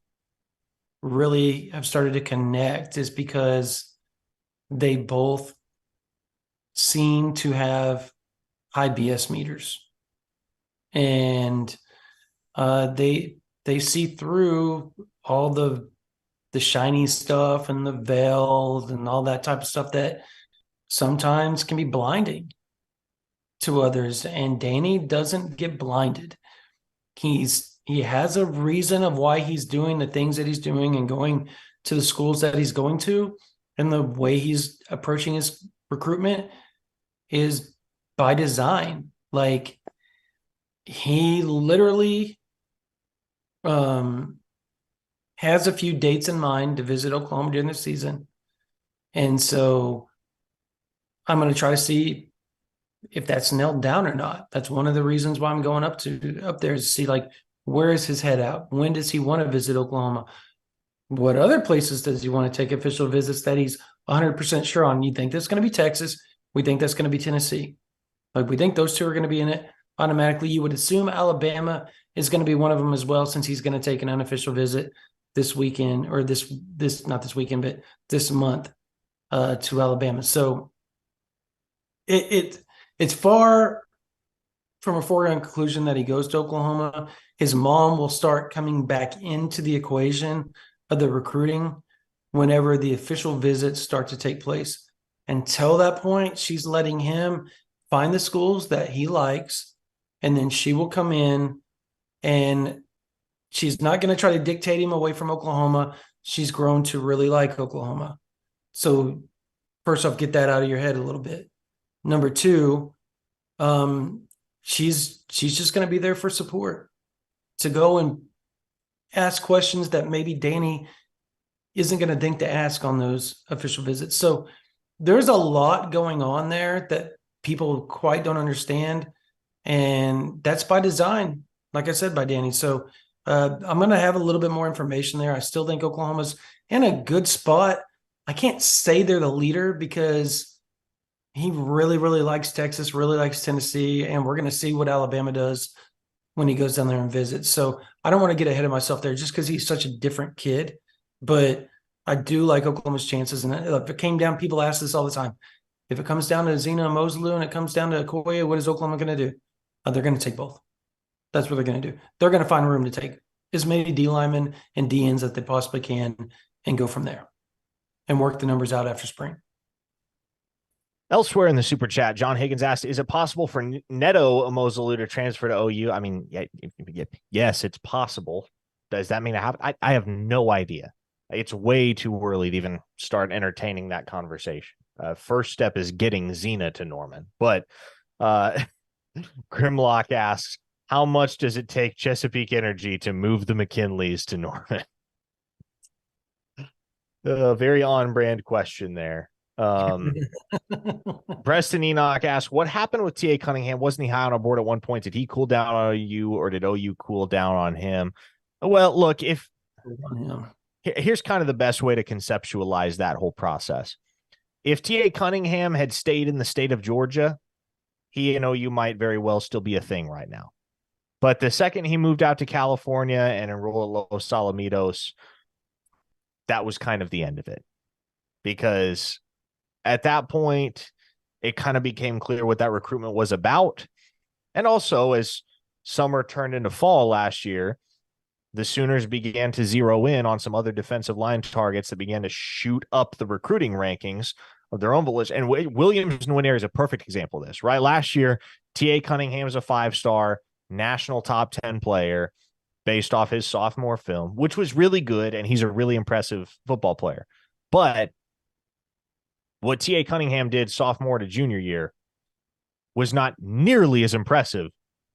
really have started to connect, is because they both seem to have high BS meters, and they see through all the shiny stuff and the veils and all that type of stuff that sometimes can be blinding to others. And Danny doesn't get blinded. He has a reason of why he's doing the things that he's doing and going to the schools that he's going to, and the way he's approaching his recruitment is by design. Like, he literally has a few dates in mind to visit Oklahoma during the season. And so I'm going to try to see if that's nailed down or not. That's one of the reasons why I'm going up there, is to see, like, where is his head out? When does he want to visit Oklahoma? What other places does he want to take official visits that he's 100% sure on? You think that's going to be Texas? We think that's going to be Tennessee. Like, we think those two are going to be in it automatically. You would assume Alabama is going to be one of them as well, since he's going to take an unofficial visit this weekend, or this not this weekend, but this month to Alabama. So it's far from a foregone conclusion that he goes to Oklahoma. His mom will start coming back into the equation of the recruiting whenever the official visits start to take place. Until that point, she's letting him find the schools that he likes, and then she will come in, and she's not going to try to dictate him away from Oklahoma. She's grown to really like Oklahoma. So first off, get that out of your head a little bit. Number two, she's just going to be there for support, to go and ask questions that maybe Danny isn't going to think to ask on those official visits. So there's a lot going on there that people quite don't understand, and that's by design, like I said, by Danny. So I'm going to have a little bit more information there. I still think Oklahoma's in a good spot. I can't say they're the leader, because he really, really likes Texas, really likes Tennessee, and we're going to see what Alabama does when he goes down there and visits. So I don't want to get ahead of myself there, just because he's such a different kid. But I do like Oklahoma's chances. And if it came down, people ask this all the time. If it comes down to Zena and Mosloo and it comes down to Okoye, what is Oklahoma going to do? They're going to take both. That's what they're going to do. They're going to find room to take as many D linemen and DNs that they possibly can, and go from there and work the numbers out after spring. Elsewhere in the super chat, John Higgins asked, is it possible for Neto Mozelu to transfer to OU? I mean, yes, it's possible. Does that mean it happened? I have no idea. It's way too early to even start entertaining that conversation. First step is getting Zena to Norman. But Grimlock asks, how much does it take Chesapeake Energy to move the McKinleys to Norman? Very on-brand question there. Preston Enoch asked, what happened with T.A. Cunningham? Wasn't he high on our board at one point? Did he cool down on OU, or did OU cool down on him? Well, look, here's kind of the best way to conceptualize that whole process. If T.A. Cunningham had stayed in the state of Georgia, he and OU might very well still be a thing right now. But the second he moved out to California and enrolled at Los Alamitos, that was kind of the end of it. Because at that point, it kind of became clear what that recruitment was about. And also, as summer turned into fall last year, the Sooners began to zero in on some other defensive line targets that began to shoot up the recruiting rankings of their own village. And Williams Nwaneri is a perfect example of this, right? Last year, T.A. Cunningham is a 5-star national top 10 player based off his sophomore film, which was really good, and he's a really impressive football player. But what T.A. Cunningham did sophomore to junior year was not nearly as impressive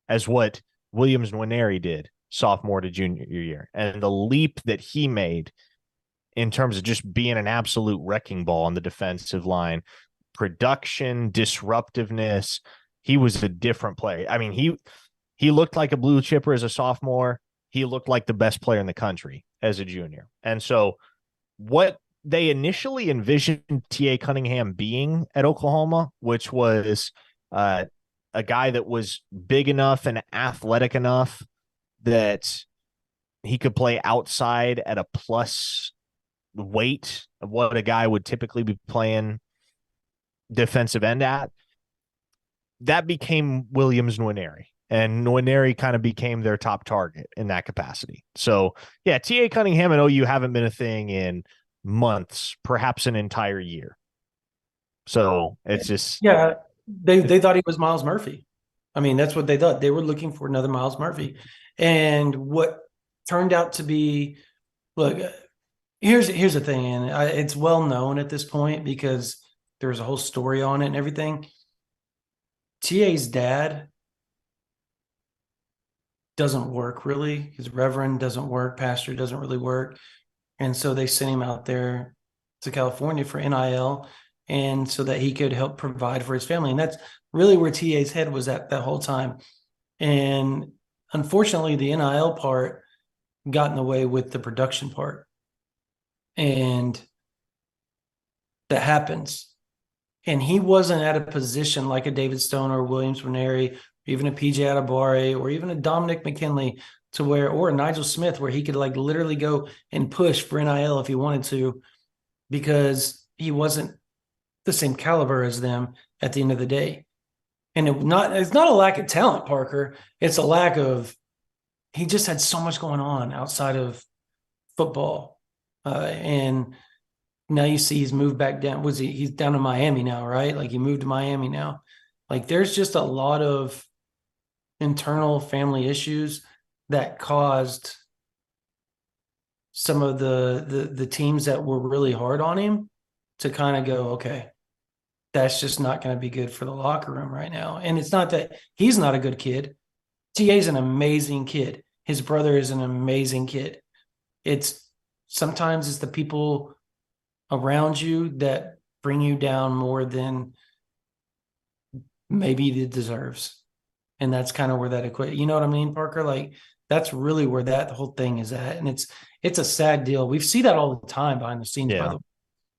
as what Williams Nwaneri did sophomore to junior year. And the leap that he made in terms of just being an absolute wrecking ball on the defensive line, production, disruptiveness, he was a different player. I mean, he looked like a blue chipper as a sophomore. He looked like the best player in the country as a junior. And so what they initially envisioned T.A. Cunningham being at Oklahoma, which was a guy that was big enough and athletic enough that he could play outside at a plus weight of what a guy would typically be playing defensive end at, that became Williams Nwaneri. And Nwaneri kind of became their top target in that capacity. So, yeah, T.A. Cunningham and OU haven't been a thing in months, perhaps an entire year. So it's just. Yeah, they thought he was Miles Murphy. I mean, that's what they thought. They were looking for another Miles Murphy. And what turned out to be, look, here's the thing, and it's well known at this point because there's a whole story on it and everything. TA's dad doesn't work really. His reverend doesn't work, pastor doesn't really work. And so they sent him out there to California for NIL and so that he could help provide for his family. And that's really where TA's head was at that whole time. And unfortunately, the NIL part got in the way with the production part. And that happens. And he wasn't at a position like a David Stone or Williams Nwaneri, even a PJ Adebawore, or even a Dominic McKinley to where, or a Nigel Smith, where he could like literally go and push for NIL if he wanted to, because he wasn't the same caliber as them at the end of the day. And it's not a lack of talent, Parker. It's a lack of, he just had so much going on outside of football. And now you see he's moved back down. He's down to Miami now, right? Like he moved to Miami now. Like there's just a lot of internal family issues that caused some of the teams that were really hard on him to kind of go, okay, that's just not going to be good for the locker room right now. And it's not that he's not a good kid. TA is an amazing kid. His brother is an amazing kid. Sometimes it's the people around you that bring you down more than maybe it deserves. And that's kind of where that equate. You know what I mean, Parker? Like that's really where that whole thing is at. And it's a sad deal. We see that all the time behind the scenes, by the way.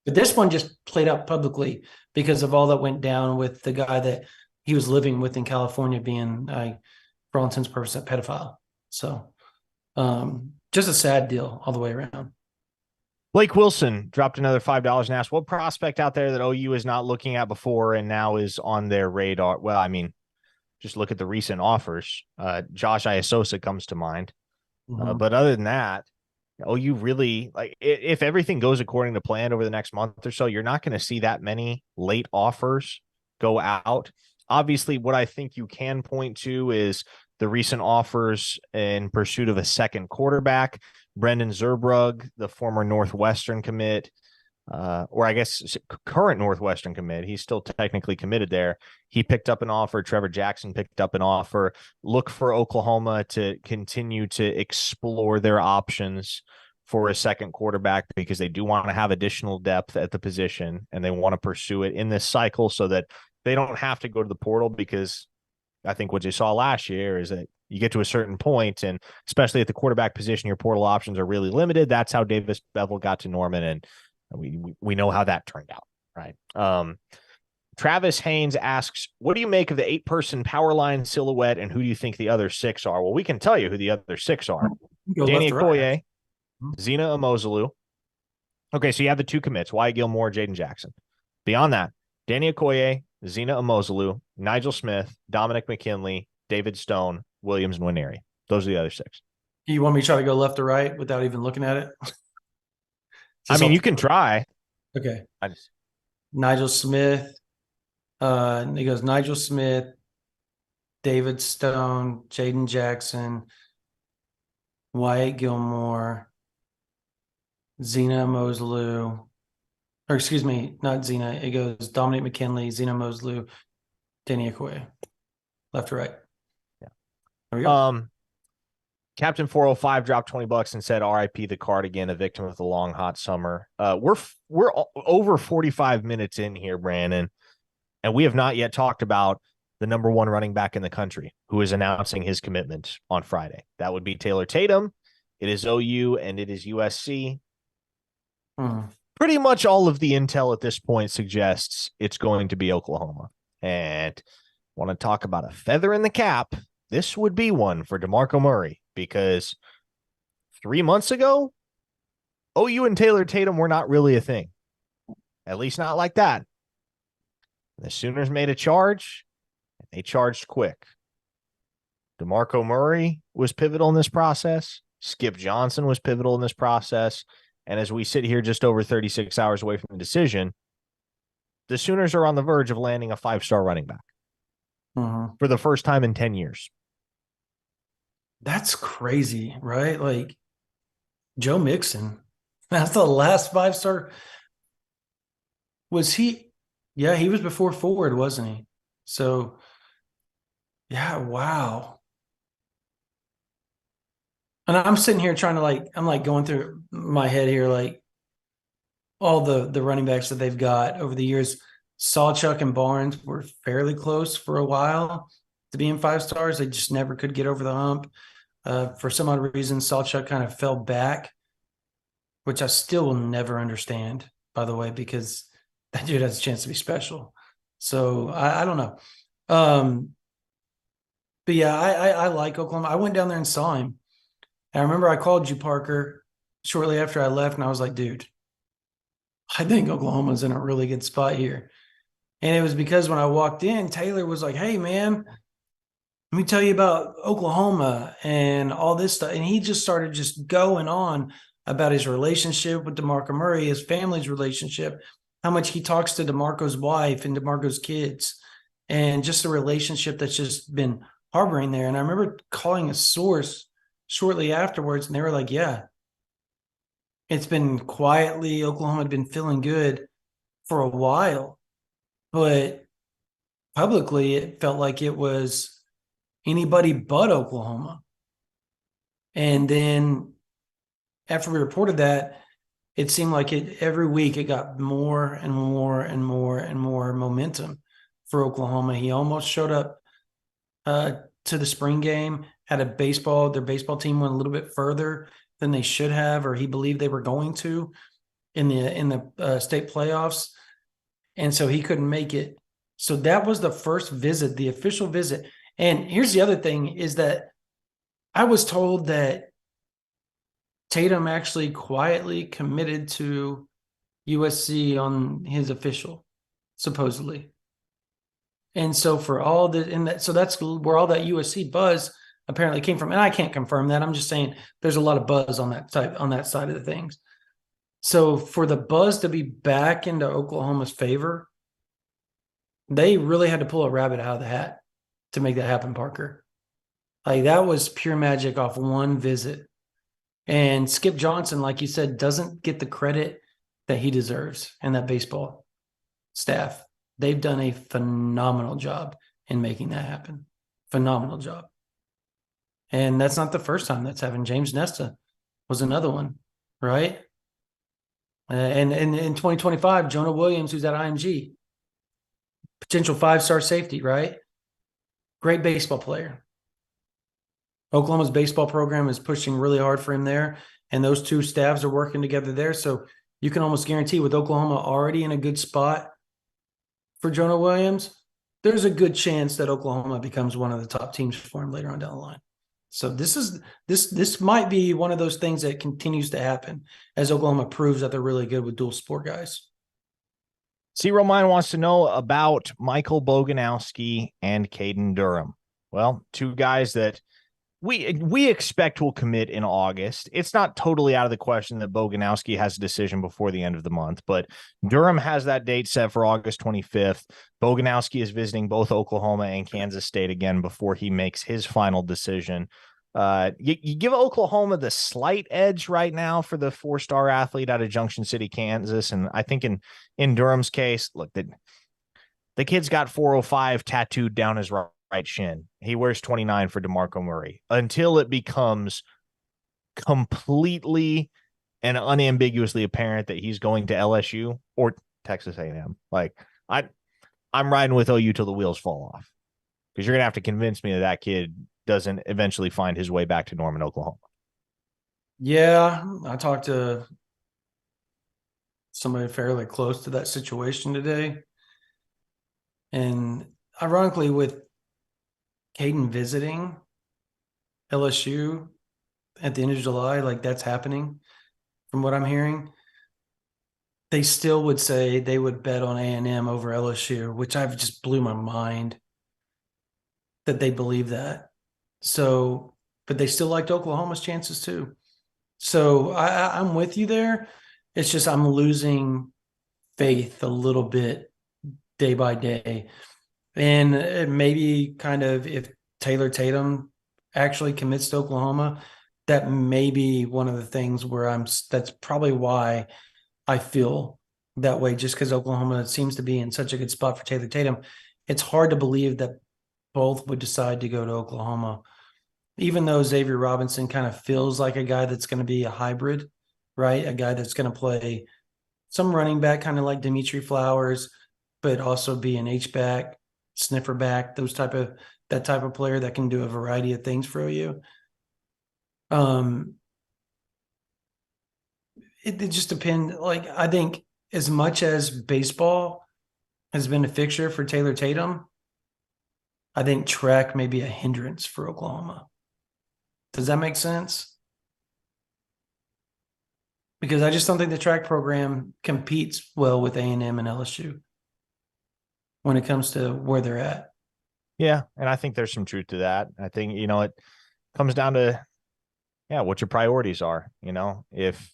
But this one just played out publicly because of all that went down with the guy that he was living with in California being, for all intents and purposes, a pedophile. So just a sad deal all the way around. Blake Wilson dropped another $5 and asked, what prospect out there that OU is not looking at before and now is on their radar? Well, I mean, just look at the recent offers. Josh Iasosa comes to mind. Mm-hmm. But other than that, OU really, like, if everything goes according to plan over the next month or so, you're not going to see that many late offers go out. Obviously, what I think you can point to is the recent offers in pursuit of a second quarterback. Brendan Zurbrugg, the former Northwestern commit, or I guess current Northwestern commit. He's still technically committed there. He picked up an offer. Trevor Jackson picked up an offer. Look for Oklahoma to continue to explore their options for a second quarterback because they do want to have additional depth at the position and they want to pursue it in this cycle so that they don't have to go to the portal, because I think what you saw last year is that you get to a certain point, and especially at the quarterback position, your portal options are really limited. That's how Davis Bevel got to Norman, and we know how that turned out, right? Travis Haynes asks, what do you make of the 8-person power line silhouette, and who do you think the other 6 are? Well, we can tell you who the other 6 are. Danny Okoye, Zena Amozulu. Okay, so you have the 2 commits, Wyatt Gilmore, Jaden Jackson. Beyond that, Danny Okoye, Zena Amozulu, Nigel Smith, Dominic McKinley, David Stone, Williams Nwaneri. Those are the other 6. You want me to try to go left or right without even looking at it? I mean, you can try. Okay. Nigel Smith. He goes Nigel Smith, David Stone, Jaden Jackson, Wyatt Gilmore, Zena Moslu. Or excuse me, not Zena. It goes Dominic McKinley, Zena Moslu, Danny Okoye. Left or right? Yeah. There we go. Captain 405 dropped $20 and said, RIP the cardigan, a victim of the long, hot summer. We're over 45 minutes in here, Brandon, and we have not yet talked about the number 1 running back in the country who is announcing his commitment on Friday. That would be Taylor Tatum. It is OU and it is USC. Pretty much all of the intel at this point suggests it's going to be Oklahoma. And want to talk about a feather in the cap, this would be one for DeMarco Murray, because 3 months ago, OU and Taylor Tatum were not really a thing. At least not like that. The Sooners made a charge, and they charged quick. DeMarco Murray was pivotal in this process. Skip Johnson was pivotal in this process. And as we sit here just over 36 hours away from the decision, the Sooners are on the verge of landing a 5-star running back for the first time in 10 years. That's crazy, right? Like Joe Mixon, that's the last 5-star. Was he? Yeah, he was before Ford, wasn't he? So, yeah, wow. And I'm sitting here trying to I'm like going through my head here, like all the running backs that they've got over the years. Sawchuck and Barnes were fairly close for a while to being 5-stars. They just never could get over the hump. For some odd reason, Sawchuck kind of fell back, which I still will never understand, by the way, because that dude has a chance to be special. So I don't know. But yeah, I like Oklahoma. I went down there and saw him. And I remember I called you, Parker, shortly after I left, and I was like, dude, I think Oklahoma's in a really good spot here. And it was because when I walked in, Taylor was like, hey, man, let me tell you about Oklahoma and all this stuff. And he just started just going on about his relationship with DeMarco Murray, his family's relationship, how much he talks to DeMarco's wife and DeMarco's kids, and just a relationship that's just been harboring there. And I remember calling a source shortly afterwards, and they were like, yeah, it's been quietly, Oklahoma had been feeling good for a while, but publicly it felt like it was anybody but Oklahoma. And then after we reported that, it seemed like every week it got more and more and more and more momentum for Oklahoma. He almost showed up to the spring game, had their baseball team went a little bit further than they should have, or he believed they were going to in the state playoffs. And so he couldn't make it. So that was the first visit, the official visit. And here's the other thing is that I was told that Tatum actually quietly committed to USC on his official, supposedly. And so so that's where all that USC buzz apparently came from. And I can't confirm that. I'm just saying there's a lot of buzz on that side of the things. So for the buzz to be back into Oklahoma's favor, they really had to pull a rabbit out of the hat to make that happen, Parker. Like that was pure magic off one visit. And Skip Johnson, like you said, doesn't get the credit that he deserves, and that baseball staff. They've done a phenomenal job in making that happen. Phenomenal job. And that's not the first time that's happened. James Nesta was another one, right? And in 2025, Jonah Williams, who's at IMG, potential 5-star safety, right? Great baseball player. Oklahoma's baseball program is pushing really hard for him there, and those two staffs are working together there. So you can almost guarantee with Oklahoma already in a good spot for Jonah Williams, there's a good chance that Oklahoma becomes one of the top teams for him later on down the line. So this might be one of those things that continues to happen as Oklahoma proves that they're really good with dual sport guys. C. Romine wants to know about Michael Boganowski and Caden Durham. Well, two guys that we expect will commit in August. It's not totally out of the question that Boganowski has a decision before the end of the month, but Durham has that date set for August 25th. Boganowski is visiting both Oklahoma and Kansas State again before he makes his final decision. You give Oklahoma the slight edge right now for the 4-star athlete out of Junction City, Kansas. And I think in Durham's case, look, the kid's got 405 tattooed down his right shin. He wears 29 for DeMarco Murray until it becomes completely and unambiguously apparent that he's going to LSU or Texas A&M. Like I'm riding with OU till the wheels fall off, because you're going to have to convince me that kid doesn't eventually find his way back to Norman, Oklahoma. Yeah, I talked to somebody fairly close to that situation today. And ironically, with Caden visiting LSU at the end of July, like that's happening from what I'm hearing. they still would say they would bet on A&M over LSU, which I've just blew my mind that they believe that. So, but they still liked Oklahoma's chances too. So I'm with you there. It's just I'm losing faith a little bit day by day. And maybe kind of if Taylor Tatum actually commits to Oklahoma, that may be one of the things where that's probably why I feel that way, just because Oklahoma seems to be in such a good spot for Taylor Tatum. It's hard to believe that both would decide to go to Oklahoma, even though Xavier Robinson kind of feels like a guy that's going to be a hybrid, right? A guy that's going to play some running back, kind of like Dimitri Flowers, but also be an H-back, sniffer back, that type of player that can do a variety of things for you. It just depends. Like, I think as much as baseball has been a fixture for Taylor Tatum, I think track may be a hindrance for Oklahoma. Does that make sense? Because I just don't think the track program competes well with A&M and LSU when it comes to where they're at. Yeah, and I think there's some truth to that. I think, it comes down to, what your priorities are. If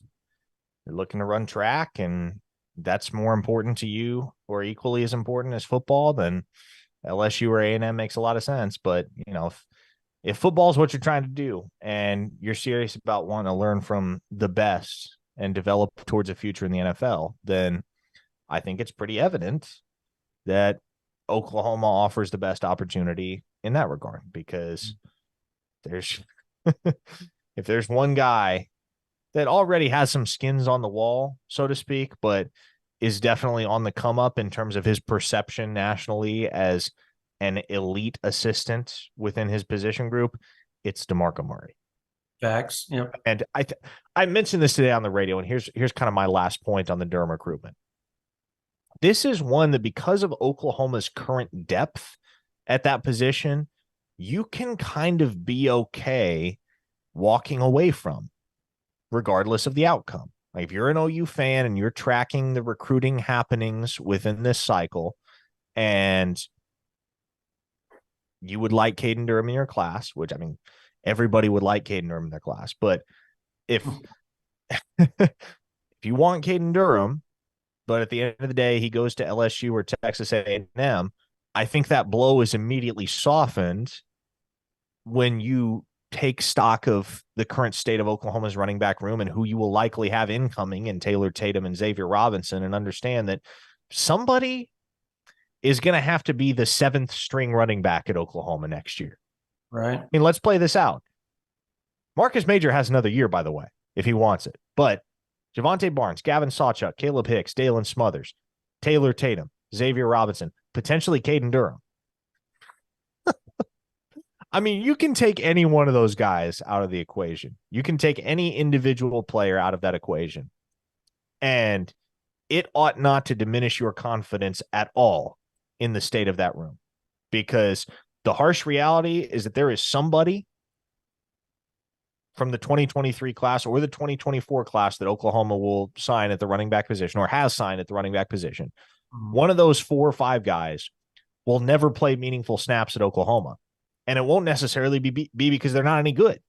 you're looking to run track and that's more important to you or equally as important as football, then LSU or A&M makes a lot of sense. But, if football is what you're trying to do and you're serious about wanting to learn from the best and develop towards a future in the NFL, then I think it's pretty evident that Oklahoma offers the best opportunity in that regard, because there's if there's one guy that already has some skins on the wall, so to speak, but is definitely on the come up in terms of his perception nationally as an elite assistant within his position group, it's DeMarco Murray. Facts. Yep. And I mentioned this today on the radio, and here's kind of my last point on the Durham recruitment. This is one that, because of Oklahoma's current depth at that position, you can kind of be okay walking away from, regardless of the outcome. Like, if you're an OU fan and you're tracking the recruiting happenings within this cycle, and you would like Caden Durham in your class, which, I mean, everybody would like Caden Durham in their class, but if if you want Caden Durham, but at the end of the day he goes to LSU or Texas A&M, I think that blow is immediately softened when you take stock of the current state of Oklahoma's running back room and who you will likely have incoming in Taylor Tatum and Xavier Robinson, and understand that somebody is going to have to be the 7th string running back at Oklahoma next year. Right. I mean, let's play this out. Marcus Major has another year, by the way, if he wants it. But Javonte Barnes, Gavin Sawchuk, Caleb Hicks, Dalen Smothers, Taylor Tatum, Xavier Robinson, potentially Caden Durham. I mean, you can take any one of those guys out of the equation. You can take any individual player out of that equation, and it ought not to diminish your confidence at all in the state of that room, because the harsh reality is that there is somebody from the 2023 class or the 2024 class that Oklahoma will sign at the running back position, or has signed at the running back position. One of those 4 or 5 guys will never play meaningful snaps at Oklahoma. And it won't necessarily be because they're not any good.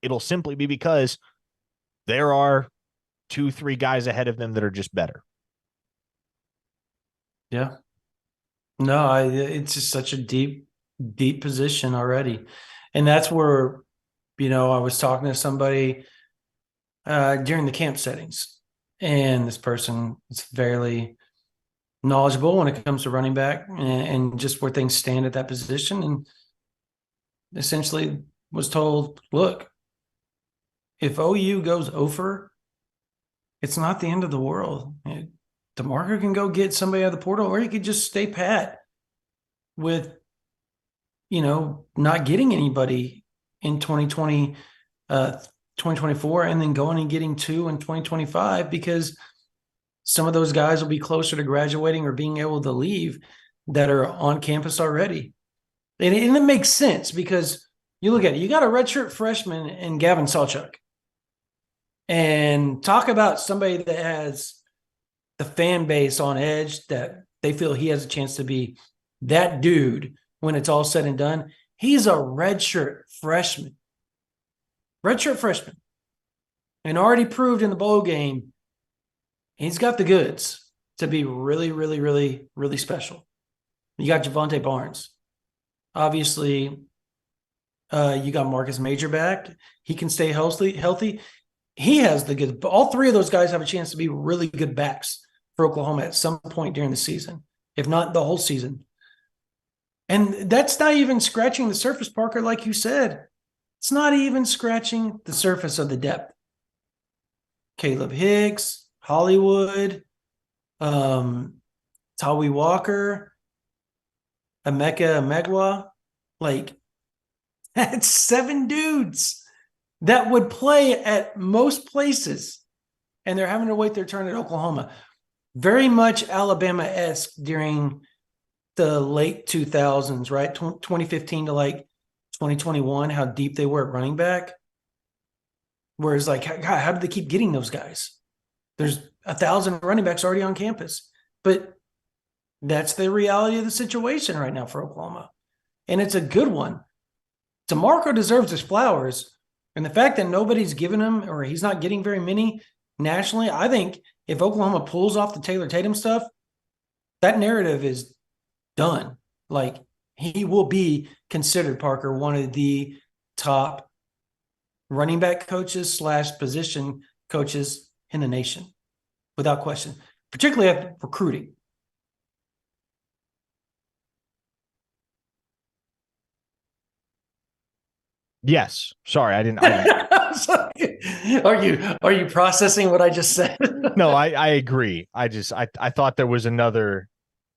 It'll simply be because there are 2-3 guys ahead of them that are just better. Yeah. No, it's just such a deep position already. And that's where, I was talking to somebody during the camp settings, and this person is fairly knowledgeable when it comes to running back and just where things stand at that position. And essentially was told, look, if OU goes over, it's not the end of the world. DeMarco can go get somebody out of the portal, or he could just stay pat with, not getting anybody in 2024, and then going and getting 2 in 2025, because some of those guys will be closer to graduating or being able to leave that are on campus already. And it makes sense, because you look at it, you got a redshirt freshman in Gavin Sawchuk, and talk about somebody that has the fan base on edge that they feel he has a chance to be that dude when it's all said and done. He's a redshirt freshman. Redshirt freshman. And already proved in the bowl game, he's got the goods to be really, really, really, really special. You got Javonte Barnes. Obviously, you got Marcus Major back. He can stay healthy. He has the good. All three of those guys have a chance to be really good backs for Oklahoma at some point during the season, if not the whole season. And that's not even scratching the surface, Parker, like you said. It's not even scratching the surface of the depth. Caleb Hicks, Hollywood, Tawi Walker, Emeka Emegwa. Like, that's 7 dudes that would play at most places, and they're having to wait their turn at Oklahoma. Very much Alabama-esque during the late 2000s, right? 2015 to like 2021, how deep they were at running back. Whereas, like, how did they keep getting those guys? There's 1,000 running backs already on campus. But that's the reality of the situation right now for Oklahoma. And it's a good one. DeMarco deserves his flowers. And the fact that nobody's given him, or he's not getting very many nationally, I think if Oklahoma pulls off the Taylor Tatum stuff, that narrative is done. Like, he will be considered, Parker, one of the top running back coaches / position coaches in the nation, without question, particularly at recruiting. Yes. Sorry, I didn't. Are you processing what I just said? No, I agree. I thought there was another.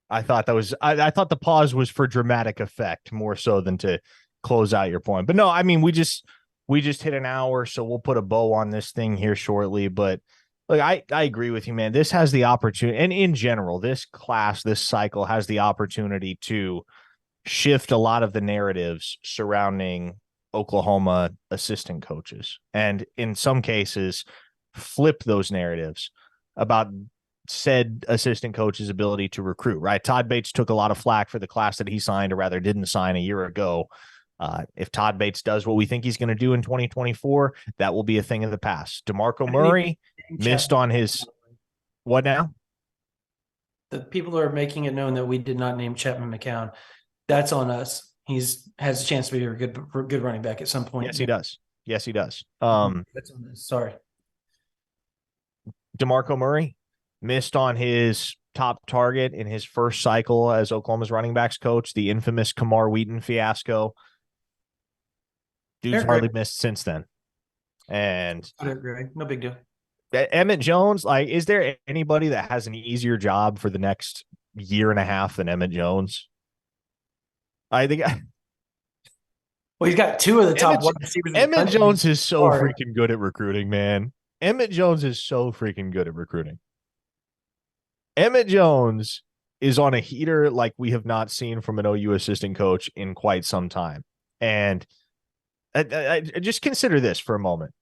I thought the pause was for dramatic effect more so than to close out your point. But no, I mean, we just hit an hour, so we'll put a bow on this thing here shortly. But look, I agree with you, man. This has the opportunity, and in general, this cycle has the opportunity to shift a lot of the narratives surrounding Oklahoma assistant coaches, and in some cases, flip those narratives about said assistant coach's ability to recruit, right? Todd Bates took a lot of flack for the class that he signed, or rather didn't sign, a year ago. If Todd Bates does what we think he's going to do in 2024, that will be a thing of the past. DeMarco Murray missed on his what now? The people are making it known that we did not name Chapman McCown. That's on us. Has a chance to be a good running back at some point. Yes, he does. Yes, he does. That's on us. Sorry. DeMarco Murray missed on his top target in his first cycle as Oklahoma's running backs coach, the infamous Kamar Wheaton fiasco. Dude's hardly missed since then. And no big deal. Emmett Jones, like, is there anybody that has an easier job for the next year and a half than Emmett Jones? I think. Well, he's got 2 of the top wide receivers. Emmett Jones is so freaking good at recruiting, man. Emmett Jones is so freaking good at recruiting. Emmett Jones is on a heater like we have not seen from an OU assistant coach in quite some time. And I just consider this for a moment.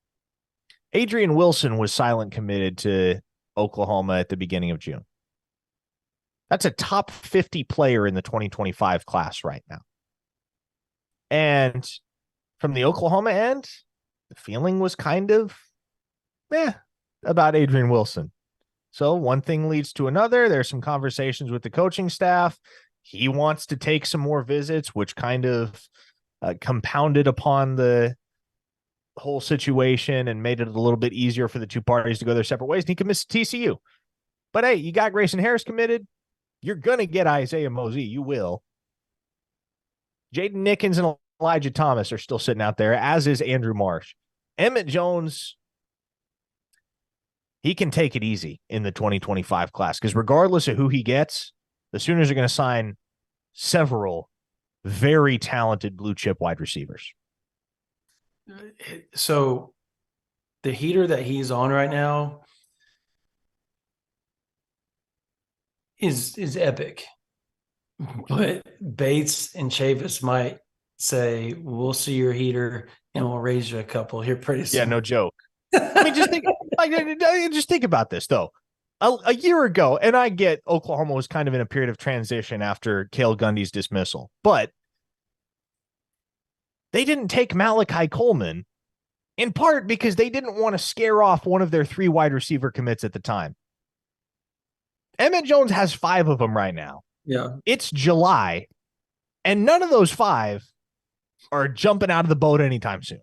Adrian Wilson was silent committed to Oklahoma at the beginning of June. That's a top 50 player in the 2025 class right now. And from the Oklahoma end, the feeling was kind of about Adrian Wilson. So one thing leads to another. There's some conversations with the coaching staff. He wants to take some more visits, which kind of compounded upon the whole situation and made it a little bit easier for the two parties to go their separate ways. And he commits to TCU. But hey, you got Grayson Harris committed. You're going to get Isaiah Mosey. You will. Jaden Nickens and Elijah Thomas are still sitting out there, as is Andrew Marsh. Emmett Jones, he can take it easy in the 2025 class, because regardless of who he gets, the Sooners are going to sign several very talented blue chip wide receivers. So the heater that he's on right now is epic. But Bates and Chavis might say, we'll see your heater and we'll raise you a couple here pretty soon. Yeah, no joke. I mean, just think about this, though. a year ago, and I get Oklahoma was kind of in a period of transition after Cale Gundy's dismissal, but they didn't take Malachi Coleman in part because they didn't want to scare off one of their 3 wide receiver commits at the time. Emmett Jones has 5 of them right now. Yeah. It's July, and none of those 5 are jumping out of the boat anytime soon.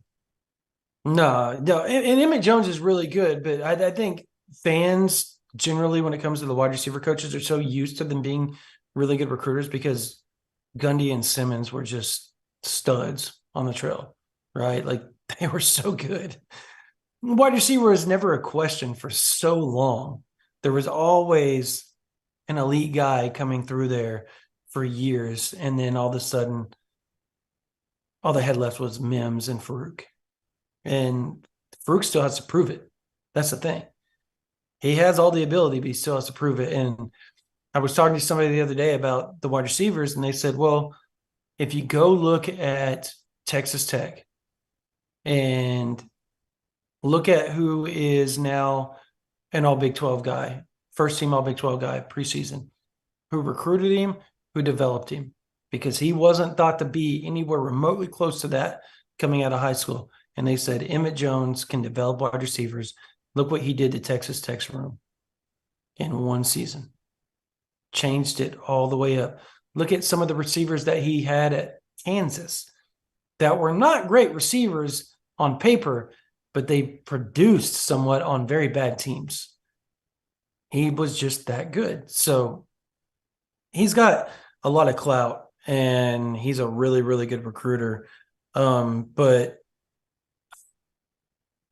No. And Emmett Jones is really good, but I think fans generally, when it comes to the wide receiver coaches, are so used to them being really good recruiters because Gundy and Simmons were just studs on the trail, right? Like they were so good. Wide receiver is never a question for so long. There was always an elite guy coming through there for years, and then all of a sudden, all they had left was Mims and Farouk. And Farouk still has to prove it. That's the thing. He has all the ability, but he still has to prove it. And I was talking to somebody the other day about the wide receivers, and they said, well, if you go look at Texas Tech and look at who is now an all Big 12 guy, first team all Big 12 guy preseason, who recruited him, who developed him, because he wasn't thought to be anywhere remotely close to that coming out of high school. And they said, Emmett Jones can develop wide receivers. Look what he did to Texas Tech's room in one season. Changed it all the way up. Look at some of the receivers that he had at Kansas that were not great receivers on paper, but they produced somewhat on very bad teams. He was just that good. So he's got a lot of clout, and he's a really, really good recruiter. But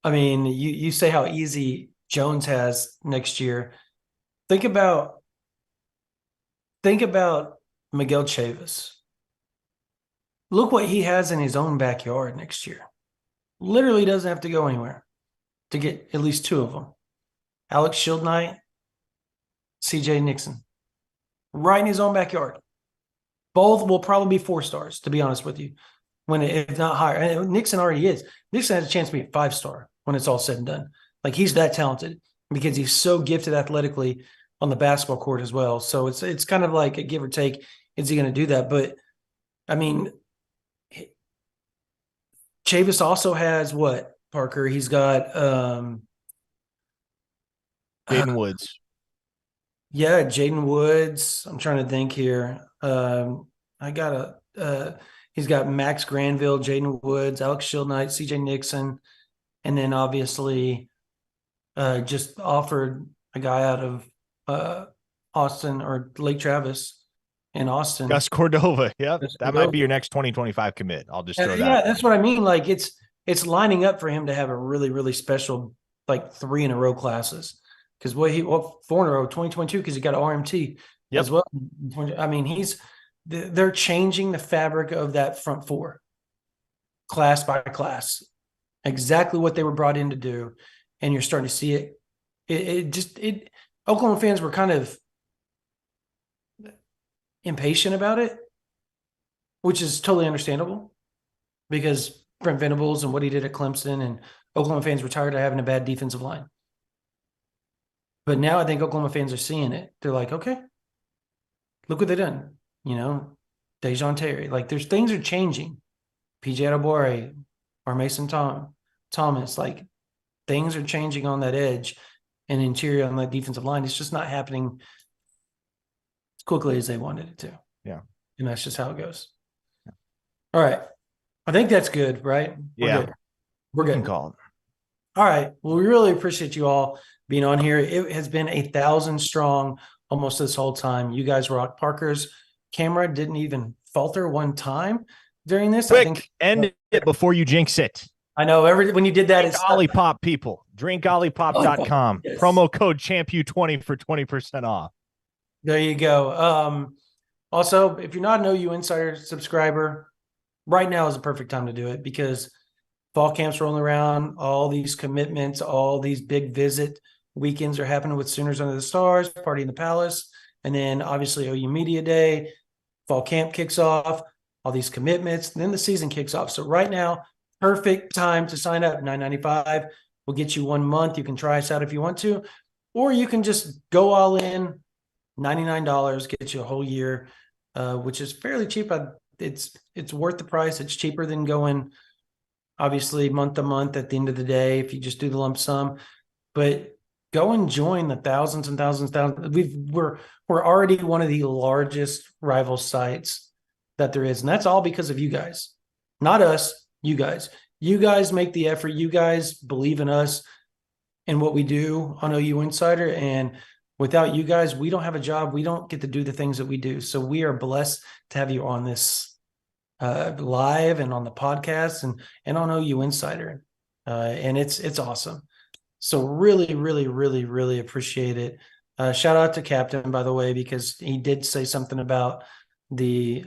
I mean, you say how easy Jones has next year. Think about Miguel Chavis. Look what he has in his own backyard next year. Literally doesn't have to go anywhere to get at least 2 of them. Alex Shieldknight, CJ Nixon. Right in his own backyard. Both will probably be 4 stars, to be honest with you. If not higher. And Nixon already is. Nixon has a chance to be a 5-star when it's all said and done. Like, he's that talented because he's so gifted athletically on the basketball court as well. So it's kind of like a give or take. Is he going to do that? But, I mean, Chavis also has what, Parker? He's got Jaden Woods. Yeah, Jaden Woods. I'm trying to think here. He's got Max Granville, Jaden Woods, Alex Shieldknight, CJ Nixon, and then obviously just offered a guy out of Austin or Lake Travis in Austin. Gus Cordova. Yep. Gus That Cordova. might be your next 2025 commit. I'll just throw that. Yeah, that's what I mean. Like it's lining up for him to have a really, really special, like 3 in a row classes. Because 4 in a row, 2022, because he got an RMT as well. I mean, they're changing the fabric of that front 4, class by class, exactly what they were brought in to do, and you're starting to see it. Oklahoma fans were kind of impatient about it, which is totally understandable because Brent Venables and what he did at Clemson, and Oklahoma fans were tired of having a bad defensive line. But now I think Oklahoma fans are seeing it. They're like, okay, look what they've done. Deion Terry. Like, things are changing. PJ Adebawore or Mason Thomas. Like, things are changing on that edge and interior on that defensive line. It's just not happening as quickly as they wanted it to. Yeah. And that's just how it goes. Yeah. All right. I think that's good, right? We're good. Call it. All right. Well, we really appreciate you all being on here. It has been 1,000 strong almost this whole time. You guys rock. Parker's camera didn't even falter one time during this. Quick, end it before you jinx it. I know. When you did that, it's Olipop, people. DrinkOlipop.com. Yes. Promo code ChampU20 for 20% off. There you go. Also, if you're not an OU Insider subscriber, right now is the perfect time to do it because fall camp's rolling around, all these commitments, all these big visit weekends are happening with Sooners Under the Stars, Party in the Palace, and then obviously OU Media Day, fall camp kicks off, all these commitments, and then the season kicks off. So right now, perfect time to sign up. $9.95 will get you 1 month. You can try us out if you want to. or you can just go all in, $99, get you a whole year, which is fairly cheap. It's worth the price. It's cheaper than going, obviously, month to month at the end of the day if you just do the lump sum. But go and join the thousands and thousands. We're already one of the largest rival sites that there is, and that's all because of you guys, not us. You guys. You guys make the effort. You guys believe in us and what we do on OU Insider, and without you guys, we don't have a job. We don't get to do the things that we do. So we are blessed to have you on this live and on the podcast and on OU Insider. And it's awesome. So really, really, really, really appreciate it. Shout out to Captain, by the way, because he did say something about the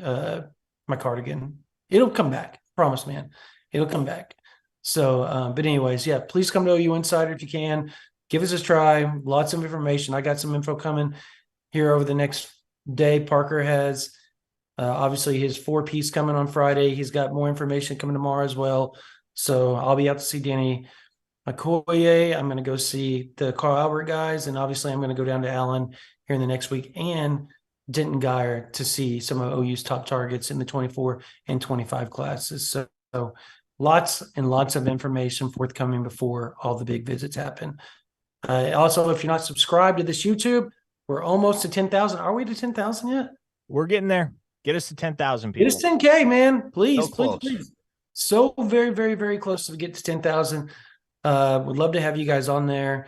my cardigan. It'll come back. Promise, man. It'll come back. So, but anyways, yeah, please come to OU Insider if you can. Give us a try. Lots of information. I got some info coming here over the next day. Parker has obviously his 4-piece coming on Friday. He's got more information coming tomorrow as well. So I'll be out to see Danny McCoy. I'm going to go see the Carl Albert guys. And obviously I'm going to go down to Allen here in the next week and Denton Geyer to see some of OU's top targets in the 24 and 25 classes. So lots and lots of information forthcoming before all the big visits happen. Also, if you're not subscribed to this YouTube, we're almost to 10,000. Are we to 10,000 yet? We're getting there. Get us to 10,000 people. Get us 10K, man. Please, So please, close. please. So very, very, very close to get to 10,000. Would love to have you guys on there.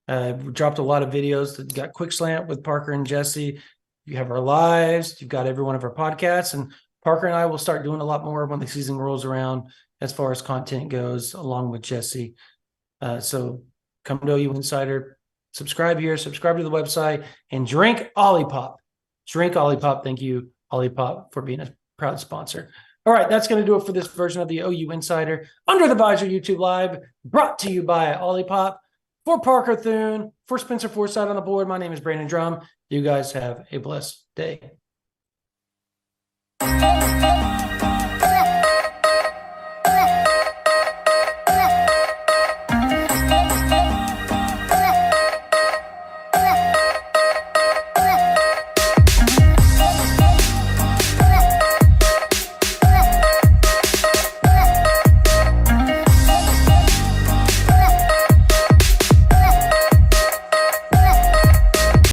We dropped a lot of videos that got Quick Slant with Parker and Jesse. You have our lives. You've got every one of our podcasts. And Parker and I will start doing a lot more when the season rolls around as far as content goes, along with Jesse. So come to OU Insider. Subscribe here. Subscribe to the website. And drink Olipop. Drink Olipop. Thank you, Olipop, for being a proud sponsor. All right, that's going to do it for this version of the OU Insider Under the Visor YouTube Live, brought to you by Olipop. For Parker Thune, for Spencer Forsythe on the board, my name is Brandon Drum. You guys have a blessed day.